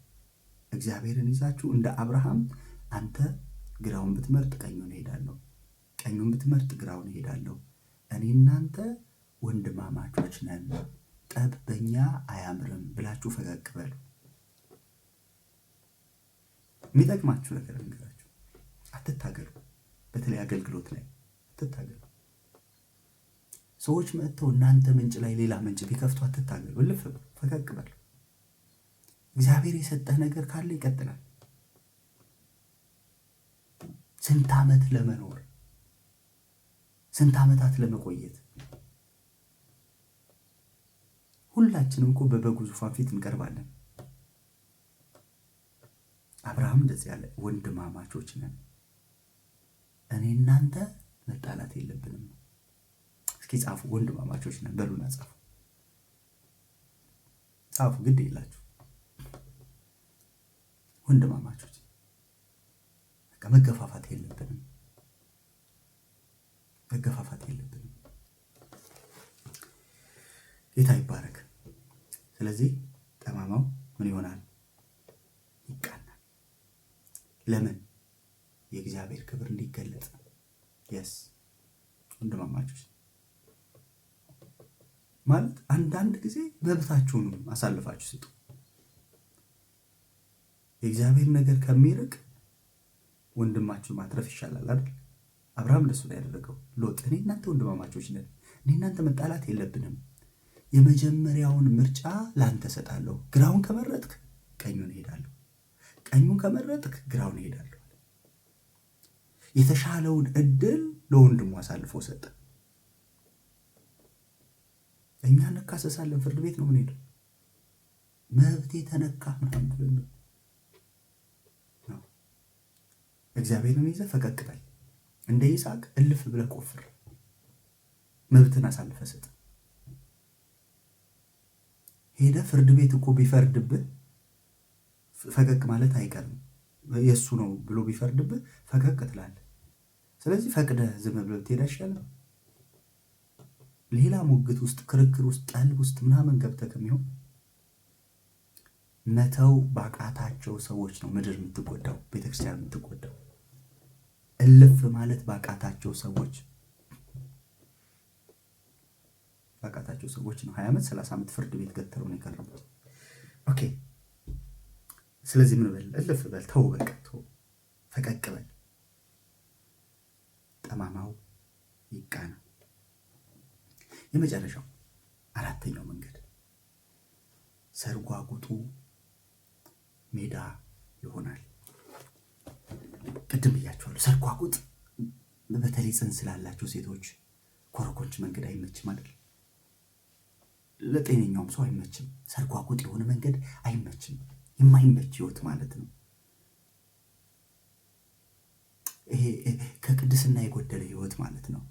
እግዚአብሔርን ይዛችሁ እንደ አብርሃም አንተ ግራውን ብትመርጥ ቀኙን እሄዳለሁ፣ ቀኙን ብትመርጥ ግራውን እሄዳለሁ፣ እኔ እናንተ ወንድማማቾች ነን፣ ጠብ በእኛ አያምርም ብላችሁ ፈቀቅ በሉ። የሚጠቅማችሁ ነገር እንገራችሁ፣ አትታገሉ። በተለይ አገልግሎት ላይ አትታገሉ። ሰዎች መጥተው እናንተ ምንጭ ላይ ሌላ ምንጭ ቢከፍቱ አትታገሉ። እልፍ በሉ፣ ፈቀቅ በሉ። እግዚአብሔር የሰጠህ ነገር ካለ ይቀጥላል። ስንት ዓመት ለመኖር ስንት ዓመታት ለመቆየት ሁላችንም እኮ በበጉ ዙፋን ፊት እንቀርባለን። አብርሃም እንደዚህ ያለ ወንድማማቾች ነን፣ እኔ እናንተ መጣላት የለብንም። እስኪ ጻፉ፣ ወንድማማቾች ነን በሉና ጻፉ፣ ጻፉ፣ ግድ የላችሁ ወንድማማቾች። በቃ መገፋፋት የለብንም፣ መገፋፋት የለብንም። ጌታ ይባረክ። ስለዚህ ጠማማው ምን ይሆናል? ይቃናል። ለምን? የእግዚአብሔር ክብር እንዲገለጽ። የስ ወንድማማቾች ማለት አንዳንድ ጊዜ መብታችሁንም አሳልፋችሁ ስጡ። የእግዚአብሔር ነገር ከሚርቅ ወንድማችሁ ማትረፍ ይሻላል አይደል? አብርሃም እንደሱ ላይ ያደረገው ሎጥ፣ እኔ እናንተ ወንድማማቾች ነን፣ እኔ እናንተ መጣላት የለብንም፣ የመጀመሪያውን ምርጫ ላንተ ሰጣለሁ፣ ግራውን ከመረጥክ ቀኙን እሄዳለሁ፣ ቀኙን ከመረጥክ ግራውን እሄዳለሁ። የተሻለውን እድል ለወንድሙ አሳልፎ ሰጠ። እኛ እንካሰሳለን፣ ፍርድ ቤት ነው የምንሄደው፣ መብቴ ተነካ ምናምን ብለን ነው። እግዚአብሔርን ይዘህ ፈቀቅ በል። እንደ ይስሐቅ እልፍ ብለህ ቆፍር፣ መብትን አሳልፈ ሰጥ። ሄደህ ፍርድ ቤት እኮ ቢፈርድብህ ፈቀቅ ማለት አይቀርም። የእሱ ነው ብሎ ቢፈርድብህ ፈቀቅ ትላለህ። ስለዚህ ፈቅደህ ዝም ብለህ ብትሄድ አይሻልም? ሌላ ሙግት ውስጥ፣ ክርክር ውስጥ፣ ጠል ውስጥ ምናምን ገብተህ ከሚሆን መተው ባቃታቸው ሰዎች ነው ምድር የምትጎዳው፣ ቤተክርስቲያን የምትጎዳው። እልፍ ማለት ባቃታቸው ሰዎች ባቃታቸው ሰዎች ነው 20 ዓመት 30 ዓመት ፍርድ ቤት ገትረው ነው የከረሙት። ኦኬ ስለዚህ ምን በል እልፍ በል ተው፣ በቃ ተው፣ ፈቀቅ በል፣ ጠማማው ይቃና። የመጨረሻው አራተኛው መንገድ ሰርጓጉጡ ሜዳ ይሆናል። ቅድም ብያቸዋለሁ። ሰርጓጉጥ በተለይ ጽንስ ላላቸው ሴቶች ኮረኮንች መንገድ አይመችም አይደል? ለጤነኛውም ሰው አይመችም። ሰርጓጉጥ የሆነ መንገድ አይመችም። የማይመች ህይወት ማለት ነው። ይሄ ከቅድስና የጎደለ ህይወት ማለት ነው።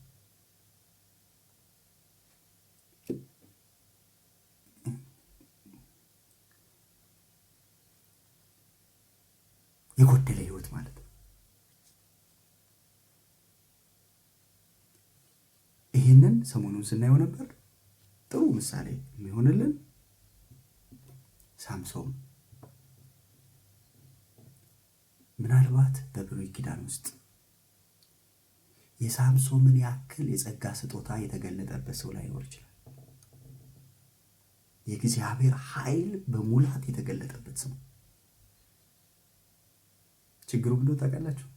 የጎደለ ህይወት ማለት ነው። ይህንን ሰሞኑን ስናየው ነበር። ጥሩ ምሳሌ የሚሆንልን ሳምሶን። ምናልባት በብሉይ ኪዳን ውስጥ የሳምሶንን ያክል የጸጋ ስጦታ የተገለጠበት ሰው ላይኖር ይችላል። የእግዚአብሔር ኃይል በሙላት የተገለጠበት ሰው። ችግሩ ምንድነው ታውቃላችሁ?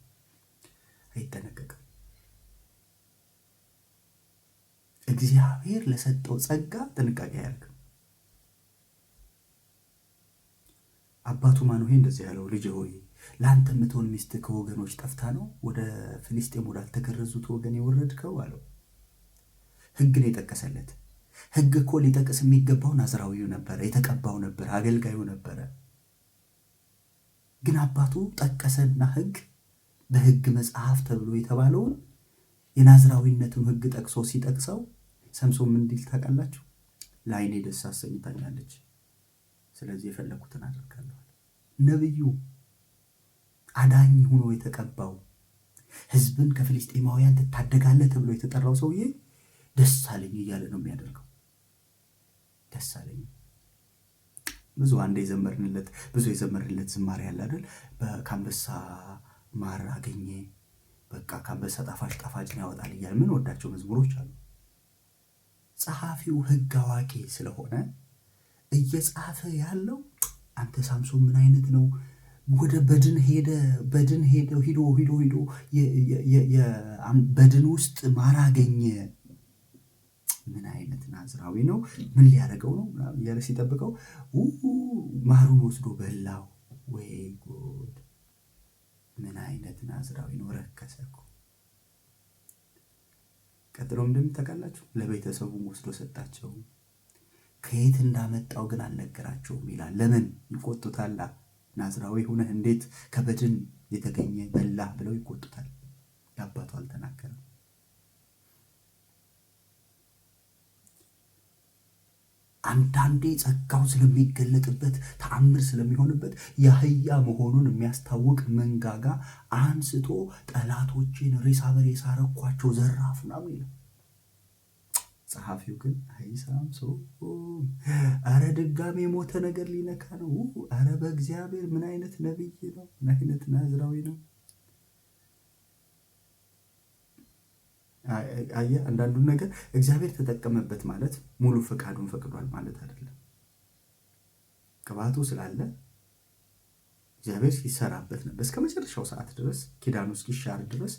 አይጠነቀቅም። እግዚአብሔር ለሰጠው ጸጋ ጥንቃቄ አያደርግም። አባቱ ማኑሄ እንደዚህ ያለው፣ ልጅ ሆይ ለአንተ የምትሆን ሚስት ከወገኖች ጠፍታ ነው ወደ ፍልስጤም ወዳልተገረዙት ወገን የወረድከው አለው። ሕግን የጠቀሰለት። ሕግ እኮ ሊጠቅስ የሚገባው ናዝራዊው ነበረ፣ የተቀባው ነበረ፣ አገልጋዩ ነበረ። ግን አባቱ ጠቀሰና ሕግ በሕግ መጽሐፍ ተብሎ የተባለውን የናዝራዊነቱን ሕግ ጠቅሶ ሲጠቅሰው ሰምሶን ምን እንዲል ታውቃላችሁ? ለዓይኔ ደስ አሰኝታኛለች፣ ስለዚህ የፈለኩትን አደርጋለሁ። ነብዩ አዳኝ ሆኖ የተቀባው ሕዝብን ከፍልስጤማውያን ትታደጋለህ ተብሎ የተጠራው ሰውዬ ደስ አለኝ እያለ ነው የሚያደርገው። ደስ አለኝ ብዙ የዘመርንለት ዝማሬ ያለ አይደል? ከአንበሳ ማር አገኘ፣ በቃ ከአንበሳ ጣፋጭን ያወጣል እያለ ምን ወዳቸው መዝሙሮች አሉ። ጸሐፊው ሕግ አዋቂ ስለሆነ እየጻፈ ያለው አንተ ሳምሶን ምን አይነት ነው? ወደ በድን ሂዶ በድን ውስጥ ማር አገኘ። ምን አይነት ናዝራዊ ነው? ምን ሊያደርገው ነው እያለ ሲጠብቀው ማሩን ወስዶ በላው። ወይ ጉድ! ምን አይነት ናዝራዊ ነው? ረከሰ እኮ። ቀጥሎም እንደምታውቃላችሁ ለቤተሰቡም ወስዶ ሰጣቸው። ከየት እንዳመጣው ግን አልነገራቸውም ይላል። ለምን ይቆጡታል? ናዝራዊ ሆነህ እንዴት ከበድን የተገኘ በላህ ብለው ይቆጡታል። የአባቱ አልተናገረም። አንዳንዴ ጸጋው ስለሚገለጥበት ተአምር ስለሚሆንበት የአህያ መሆኑን የሚያስታውቅ መንጋጋ አንስቶ ጠላቶችን ሬሳ በሬሳ አረኳቸው፣ ዘራፍ ምናምን ይላል። ጸሐፊው ግን አይ ሳምሶን፣ አረ ድጋሜ የሞተ ነገር ሊነካ ነው። አረ በእግዚአብሔር ምን አይነት ነብይ ነው? ምን አይነት ናዝራዊ ነው? አየህ፣ አንዳንዱን ነገር እግዚአብሔር ተጠቀመበት ማለት ሙሉ ፈቃዱን ፈቅዷል ማለት አይደለም። ቅባቱ ስላለ እግዚአብሔር ሲሰራበት ነበር እስከ መጨረሻው ሰዓት ድረስ፣ ኪዳኑ እስኪሻር ድረስ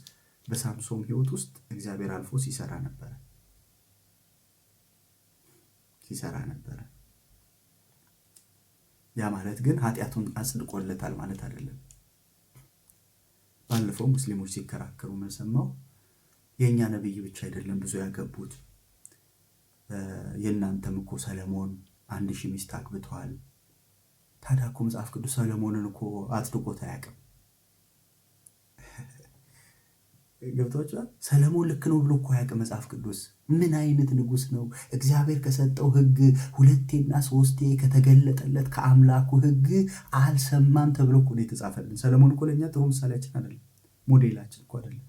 በሳምሶን ሕይወት ውስጥ እግዚአብሔር አልፎ ሲሰራ ነበረ። ያ ማለት ግን ኃጢአቱን አጽድቆለታል ማለት አይደለም። ባለፈው ሙስሊሞች ሲከራከሩ ምን ሰማሁ? የእኛ ነብይ ብቻ አይደለም ብዙ ያገቡት፣ የእናንተም እኮ ሰለሞን 1000 ሚስት አግብተዋል። ታዲያ እኮ መጽሐፍ ቅዱስ ሰለሞንን እኮ አጽድቆት አያውቅም። ገብቷችኋል? ሰለሞን ልክ ነው ብሎ እኮ አያውቅም መጽሐፍ ቅዱስ። ምን አይነት ንጉሥ ነው? እግዚአብሔር ከሰጠው ሕግ 2ና 3 ከተገለጠለት ከአምላኩ ሕግ አልሰማም ተብሎ እኮ ነው የተጻፈልን። ሰለሞን እኮ ለእኛ ጥሩ ምሳሌያችን አይደለም፣ ሞዴላችን እኮ አይደለም።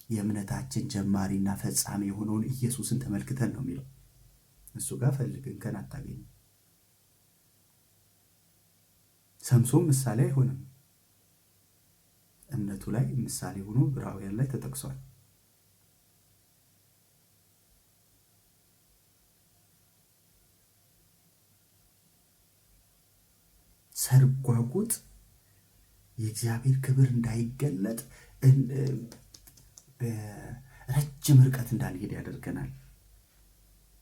የእምነታችን ጀማሪና ፈጻሚ የሆነውን ኢየሱስን ተመልክተን ነው የሚለው። እሱ ጋር ፈልግን ከን አታገኝም። ሰምሶን ምሳሌ አይሆንም። እምነቱ ላይ ምሳሌ ሆኖ ዕብራውያን ላይ ተጠቅሷል። ሰርጓጉጥ የእግዚአብሔር ክብር እንዳይገለጥ ረጅም ርቀት እንዳንሄድ ያደርገናል።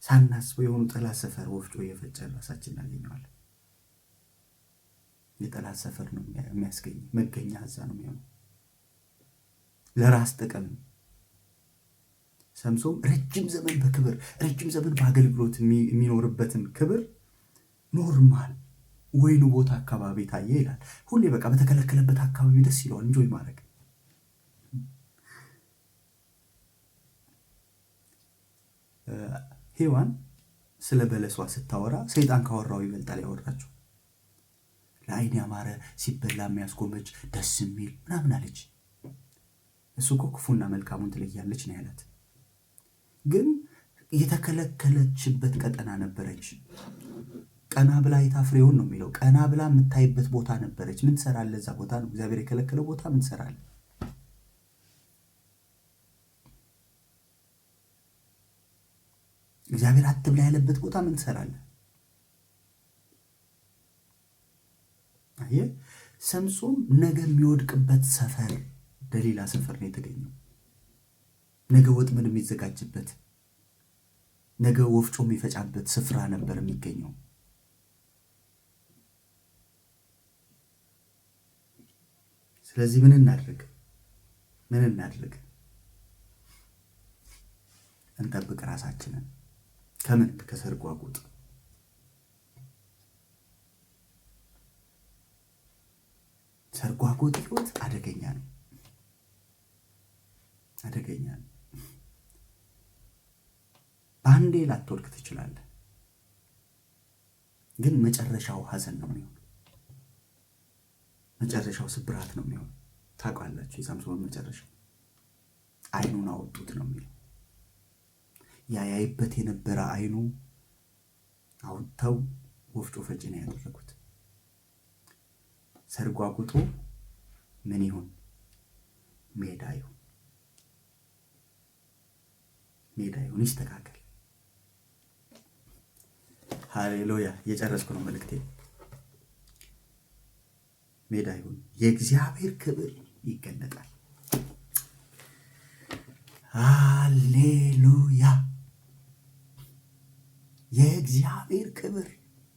ሳናስበው የሆኑ ጠላት ሰፈር ወፍጮ እየፈጨን ራሳችን እናገኘዋለን። የጠላት ሰፈር ነው የሚያስገኝ መገኛ እዛ ነው የሚሆነው። ለራስ ጥቅም ሰምሶን ረጅም ዘመን በክብር ረጅም ዘመን በአገልግሎት የሚኖርበትን ክብር ኖርማል ወይኑ ቦታ አካባቢ ታየ ይላል። ሁሌ በቃ በተከለከለበት አካባቢ ደስ ይለዋል እንጆይ ማድረግ። ሔዋን ስለ በለሷ ስታወራ ሰይጣን ካወራው ይበልጣል ያወራችው። ለዓይን ያማረ ሲበላ የሚያስጎመጅ ደስ የሚል ምናምን አለች። እሱ እኮ ክፉና መልካሙን ትለያለች ነው ያላት። ግን የተከለከለችበት ቀጠና ነበረች። ቀና ብላ አይታ ፍሬውን ነው የሚለው። ቀና ብላ የምታይበት ቦታ ነበረች። ምን ትሰራለህ እዛ ቦታ ነው? እግዚአብሔር የከለከለው ቦታ ምን ትሰራለህ? እግዚአብሔር አትብላ ያለበት ቦታ ምን ትሰራለህ? አየህ፣ ሰምሶን ነገ የሚወድቅበት ሰፈር ደሊላ ሰፈር ነው የተገኘው። ነገ ወጥመድ የሚዘጋጅበት፣ ነገ ወፍጮ የሚፈጫበት ስፍራ ነበር የሚገኘው። ስለዚህ ምን እናድርግ? እንጠብቅ ራሳችንን። ከምን? ከሰርጓጉጥ። ሰርጓጉጥ ህይወት አደገኛ ነው። በአንዴ ላትወድቅ ትችላለህ፣ ግን መጨረሻው ሀዘን ነው የሚሆነው። መጨረሻው ስብራት ነው የሚሆነው። ታውቃላችሁ የሳምሶን መጨረሻው አይኑን አወጡት ነው የሚለው። ያይበት የነበረ አይኑ አውጥተው ወፍጮ ፈጭ ነው ያደረጉት። ሰርጓጉጦ ምን ይሁን? ሜዳ ይሁን፣ ይስተካከል። ሃሌሉያ! የጨረስኩ ነው መልእክቴ። ሜዳ ይሁን፣ የእግዚአብሔር ክብር ይገለጣል። ሃሌሉያ! የእግዚአብሔር ክብር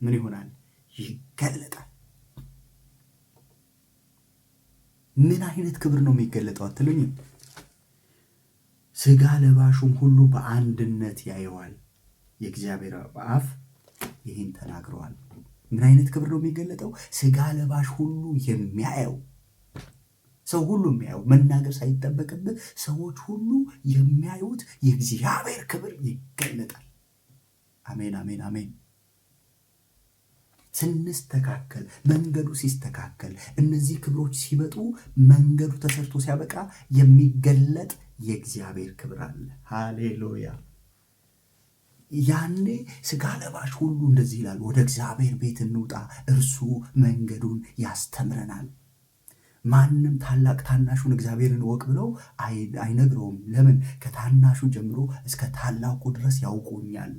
ምን ይሆናል? ይገለጣል። ምን አይነት ክብር ነው የሚገለጠው አትሉኝም? ስጋ ለባሹም ሁሉ በአንድነት ያየዋል። የእግዚአብሔር አፍ ይህን ተናግረዋል። ምን አይነት ክብር ነው የሚገለጠው? ስጋ ለባሽ ሁሉ የሚያየው፣ ሰው ሁሉ የሚያየው፣ መናገር ሳይጠበቅብህ ሰዎች ሁሉ የሚያዩት የእግዚአብሔር ክብር ይገለጣል። አሜን፣ አሜን፣ አሜን። ስንስተካከል፣ መንገዱ ሲስተካከል፣ እነዚህ ክብሮች ሲመጡ፣ መንገዱ ተሰርቶ ሲያበቃ የሚገለጥ የእግዚአብሔር ክብር አለ። ሃሌሉያ! ያኔ ስጋ ለባሽ ሁሉ እንደዚህ ይላል፣ ወደ እግዚአብሔር ቤት እንውጣ፣ እርሱ መንገዱን ያስተምረናል። ማንም ታላቅ ታናሹን እግዚአብሔርን እወቅ ብለው አይነግረውም። ለምን? ከታናሹ ጀምሮ እስከ ታላቁ ድረስ ያውቁኛል።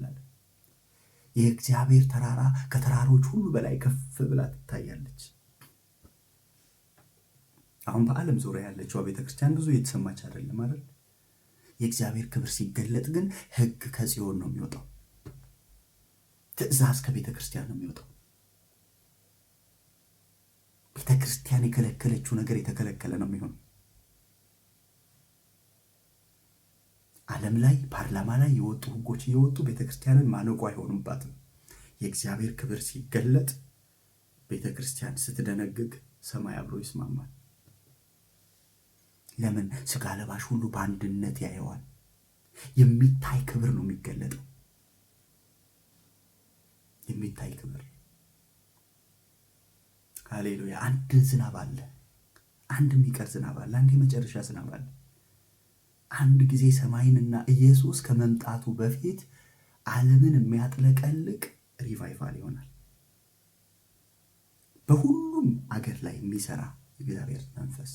የእግዚአብሔር ተራራ ከተራሮች ሁሉ በላይ ከፍ ብላ ትታያለች። አሁን በዓለም ዙሪያ ያለችው ቤተክርስቲያን ብዙ እየተሰማች አይደለም አይደል? የእግዚአብሔር ክብር ሲገለጥ ግን ሕግ ከጽዮን ነው የሚወጣው። ትእዛዝ ከቤተክርስቲያን ነው የሚወጣው። ቤተክርስቲያን የከለከለችው ነገር የተከለከለ ነው የሚሆነው። ዓለም ላይ ፓርላማ ላይ የወጡ ሕጎች እየወጡ ቤተክርስቲያንን ማነቆ አይሆኑባትም። የእግዚአብሔር ክብር ሲገለጥ ቤተክርስቲያን ስትደነግግ ሰማይ አብሮ ይስማማል። ለምን? ስጋ ለባሽ ሁሉ በአንድነት ያየዋል። የሚታይ ክብር ነው የሚገለጠው። የሚታይ ክብር። ሃሌሉያ! አንድ ዝናብ አለ፣ አንድ የሚቀር ዝናብ አለ፣ አንድ የመጨረሻ ዝናብ አለ። አንድ ጊዜ ሰማይንና ኢየሱስ ከመምጣቱ በፊት ዓለምን የሚያጥለቀልቅ ሪቫይቫል ይሆናል። በሁሉም አገር ላይ የሚሰራ እግዚአብሔር መንፈስ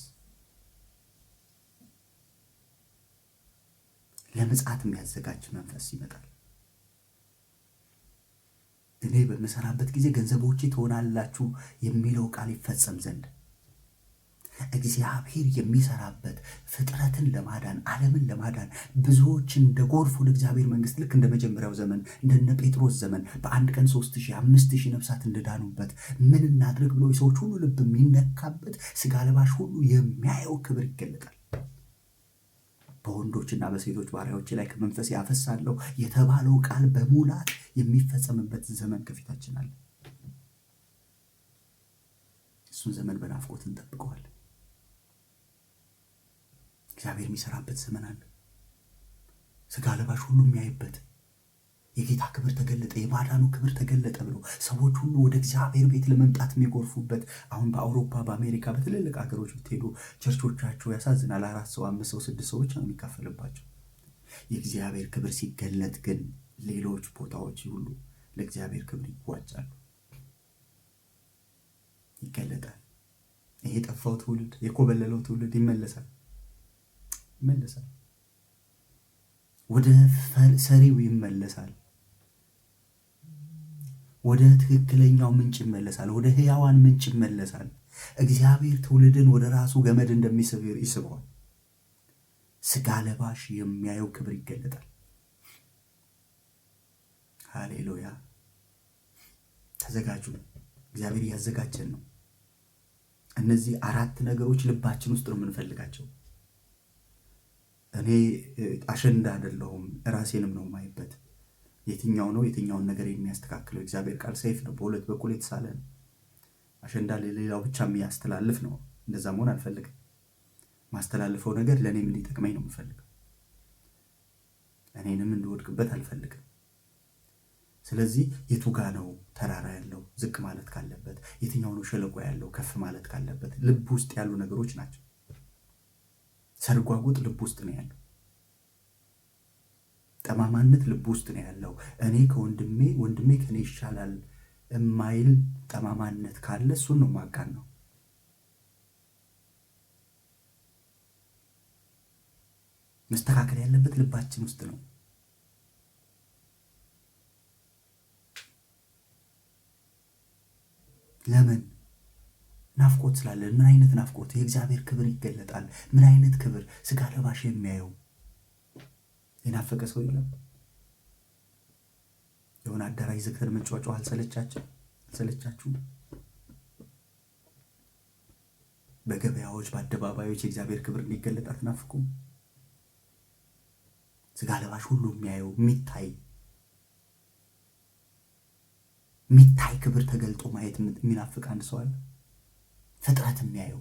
ለምጽአት የሚያዘጋጅ መንፈስ ይመጣል። እኔ በምሰራበት ጊዜ ገንዘቦቼ ትሆናላችሁ የሚለው ቃል ይፈጸም ዘንድ እግዚአብሔር የሚሰራበት ፍጥረትን ለማዳን ዓለምን ለማዳን ብዙዎችን እንደ ጎርፍ ወደ እግዚአብሔር መንግስት ልክ እንደ መጀመሪያው ዘመን እንደነ ጴጥሮስ ዘመን በአንድ ቀን 3000 5000 ነፍሳት እንደዳኑበት ምን እናድርግ ብሎ የሰዎች ሁሉ ልብ የሚነካበት ስጋ ለባሽ ሁሉ የሚያየው ክብር ይገለጣል። በወንዶችና በሴቶች ባሪያዎች ላይ ከመንፈስ ያፈሳለሁ የተባለው ቃል በሙላት የሚፈጸምበት ዘመን ከፊታችን አለ። እሱን ዘመን በናፍቆት እንጠብቀዋለን። እግዚአብሔር የሚሰራበት ዘመን አለ። ስጋ ለባሽ ሁሉ የሚያይበት የጌታ ክብር ተገለጠ፣ የማዳኑ ክብር ተገለጠ ብሎ ሰዎች ሁሉ ወደ እግዚአብሔር ቤት ለመምጣት የሚጎርፉበት። አሁን በአውሮፓ በአሜሪካ በትልልቅ ሀገሮች ብትሄዱ ቸርቾቻቸው ያሳዝናል። 4 ሰው 5 ሰው 6 ሰዎች ነው የሚካፈልባቸው። የእግዚአብሔር ክብር ሲገለጥ ግን ሌሎች ቦታዎች ሁሉ ለእግዚአብሔር ክብር ይዋጫሉ፣ ይገለጣል። ይሄ የጠፋው ትውልድ የኮበለለው ትውልድ ይመለሳል። ወደ ሰሪው ይመለሳል። ወደ ትክክለኛው ምንጭ ይመለሳል። ወደ ሕያዋን ምንጭ ይመለሳል። እግዚአብሔር ትውልድን ወደ ራሱ ገመድ እንደሚስብ ይስበዋል። ስጋ ለባሽ የሚያየው ክብር ይገለጣል። ሃሌሉያ! ተዘጋጁ። እግዚአብሔር እያዘጋጀን ነው። እነዚህ 4 ነገሮች ልባችን ውስጥ ነው የምንፈልጋቸው። እኔ አሸንዳ አይደለሁም፣ ራሴንም ነው ማይበት። የትኛው ነው የትኛውን ነገር የሚያስተካክለው? እግዚአብሔር ቃል ሰይፍ ነው፣ በሁለት በኩል የተሳለ ነው። አሸንዳ ለሌላው ብቻ የሚያስተላልፍ ነው። እንደዛ መሆን አልፈልግም። ማስተላልፈው ነገር ለእኔም እንዲጠቅመኝ ነው የምፈልገው። እኔንም እንድወድቅበት አልፈልግም። ስለዚህ የቱ ጋ ነው ተራራ ያለው ዝቅ ማለት ካለበት? የትኛው ነው ሸለቆ ያለው ከፍ ማለት ካለበት? ልብ ውስጥ ያሉ ነገሮች ናቸው። ሰርጓጉጥ ልብ ውስጥ ነው ያለው። ጠማማነት ልብ ውስጥ ነው ያለው። እኔ ወንድሜ ከኔ ይሻላል የማይል ጠማማነት ካለ እሱን ነው ማቃን ነው። መስተካከል ያለበት ልባችን ውስጥ ነው። ለምን? ናፍቆት ስላለን። ምን አይነት ናፍቆት? የእግዚአብሔር ክብር ይገለጣል። ምን አይነት ክብር? ስጋ ለባሽ የሚያየው የናፈቀ ሰው የለም። የሆነ አዳራሽ ዘግተን መጫወጫው አልሰለቻችሁ? በገበያዎች በአደባባዮች የእግዚአብሔር ክብር እንዲገለጥ አትናፍቁም? ስጋ ለባሽ ሁሉ የሚያየው የሚታይ ክብር ተገልጦ ማየት የሚናፍቅ አንድ ሰው አለ? ፍጥረት የሚያየው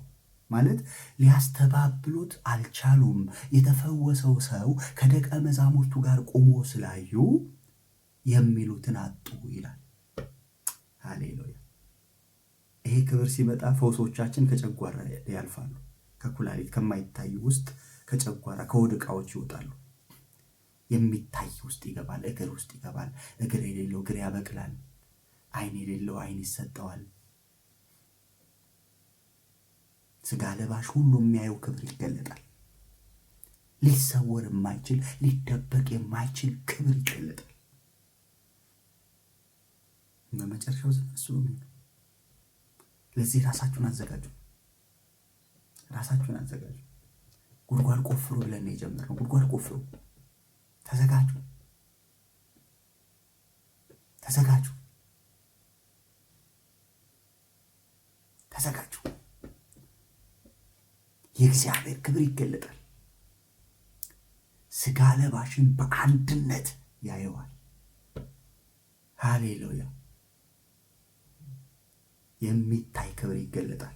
ማለት ሊያስተባብሉት አልቻሉም። የተፈወሰው ሰው ከደቀ መዛሙርቱ ጋር ቆሞ ስላዩ የሚሉትን አጡ ይላል። ሃሌሉያ! ይሄ ክብር ሲመጣ ፈውሶቻችን ከጨጓራ ያልፋሉ። ከኩላሊት ከማይታይ ውስጥ ከጨጓራ ከሆድ ዕቃዎች ይወጣሉ። የሚታይ ውስጥ ይገባል። እግር ውስጥ ይገባል። እግር የሌለው እግር ያበቅላል። ዓይን የሌለው ዓይን ይሰጠዋል። ስጋ ለባሽ ሁሉ የሚያየው ክብር ይገለጣል። ሊሰወር የማይችል ሊደበቅ የማይችል ክብር ይገለጣል። በመጨረሻው ዘመን እሱ ነው። ለዚህ ራሳችሁን አዘጋጁ። ጉድጓድ ቆፍሩ ብለን ነው የጀመርነው። ጉድጓድ ቆፍሩ። ተዘጋጁ። የእግዚአብሔር ክብር ይገለጣል። ስጋ ለባሽን በአንድነት ያየዋል። ሃሌሉያ! የሚታይ ክብር ይገለጣል።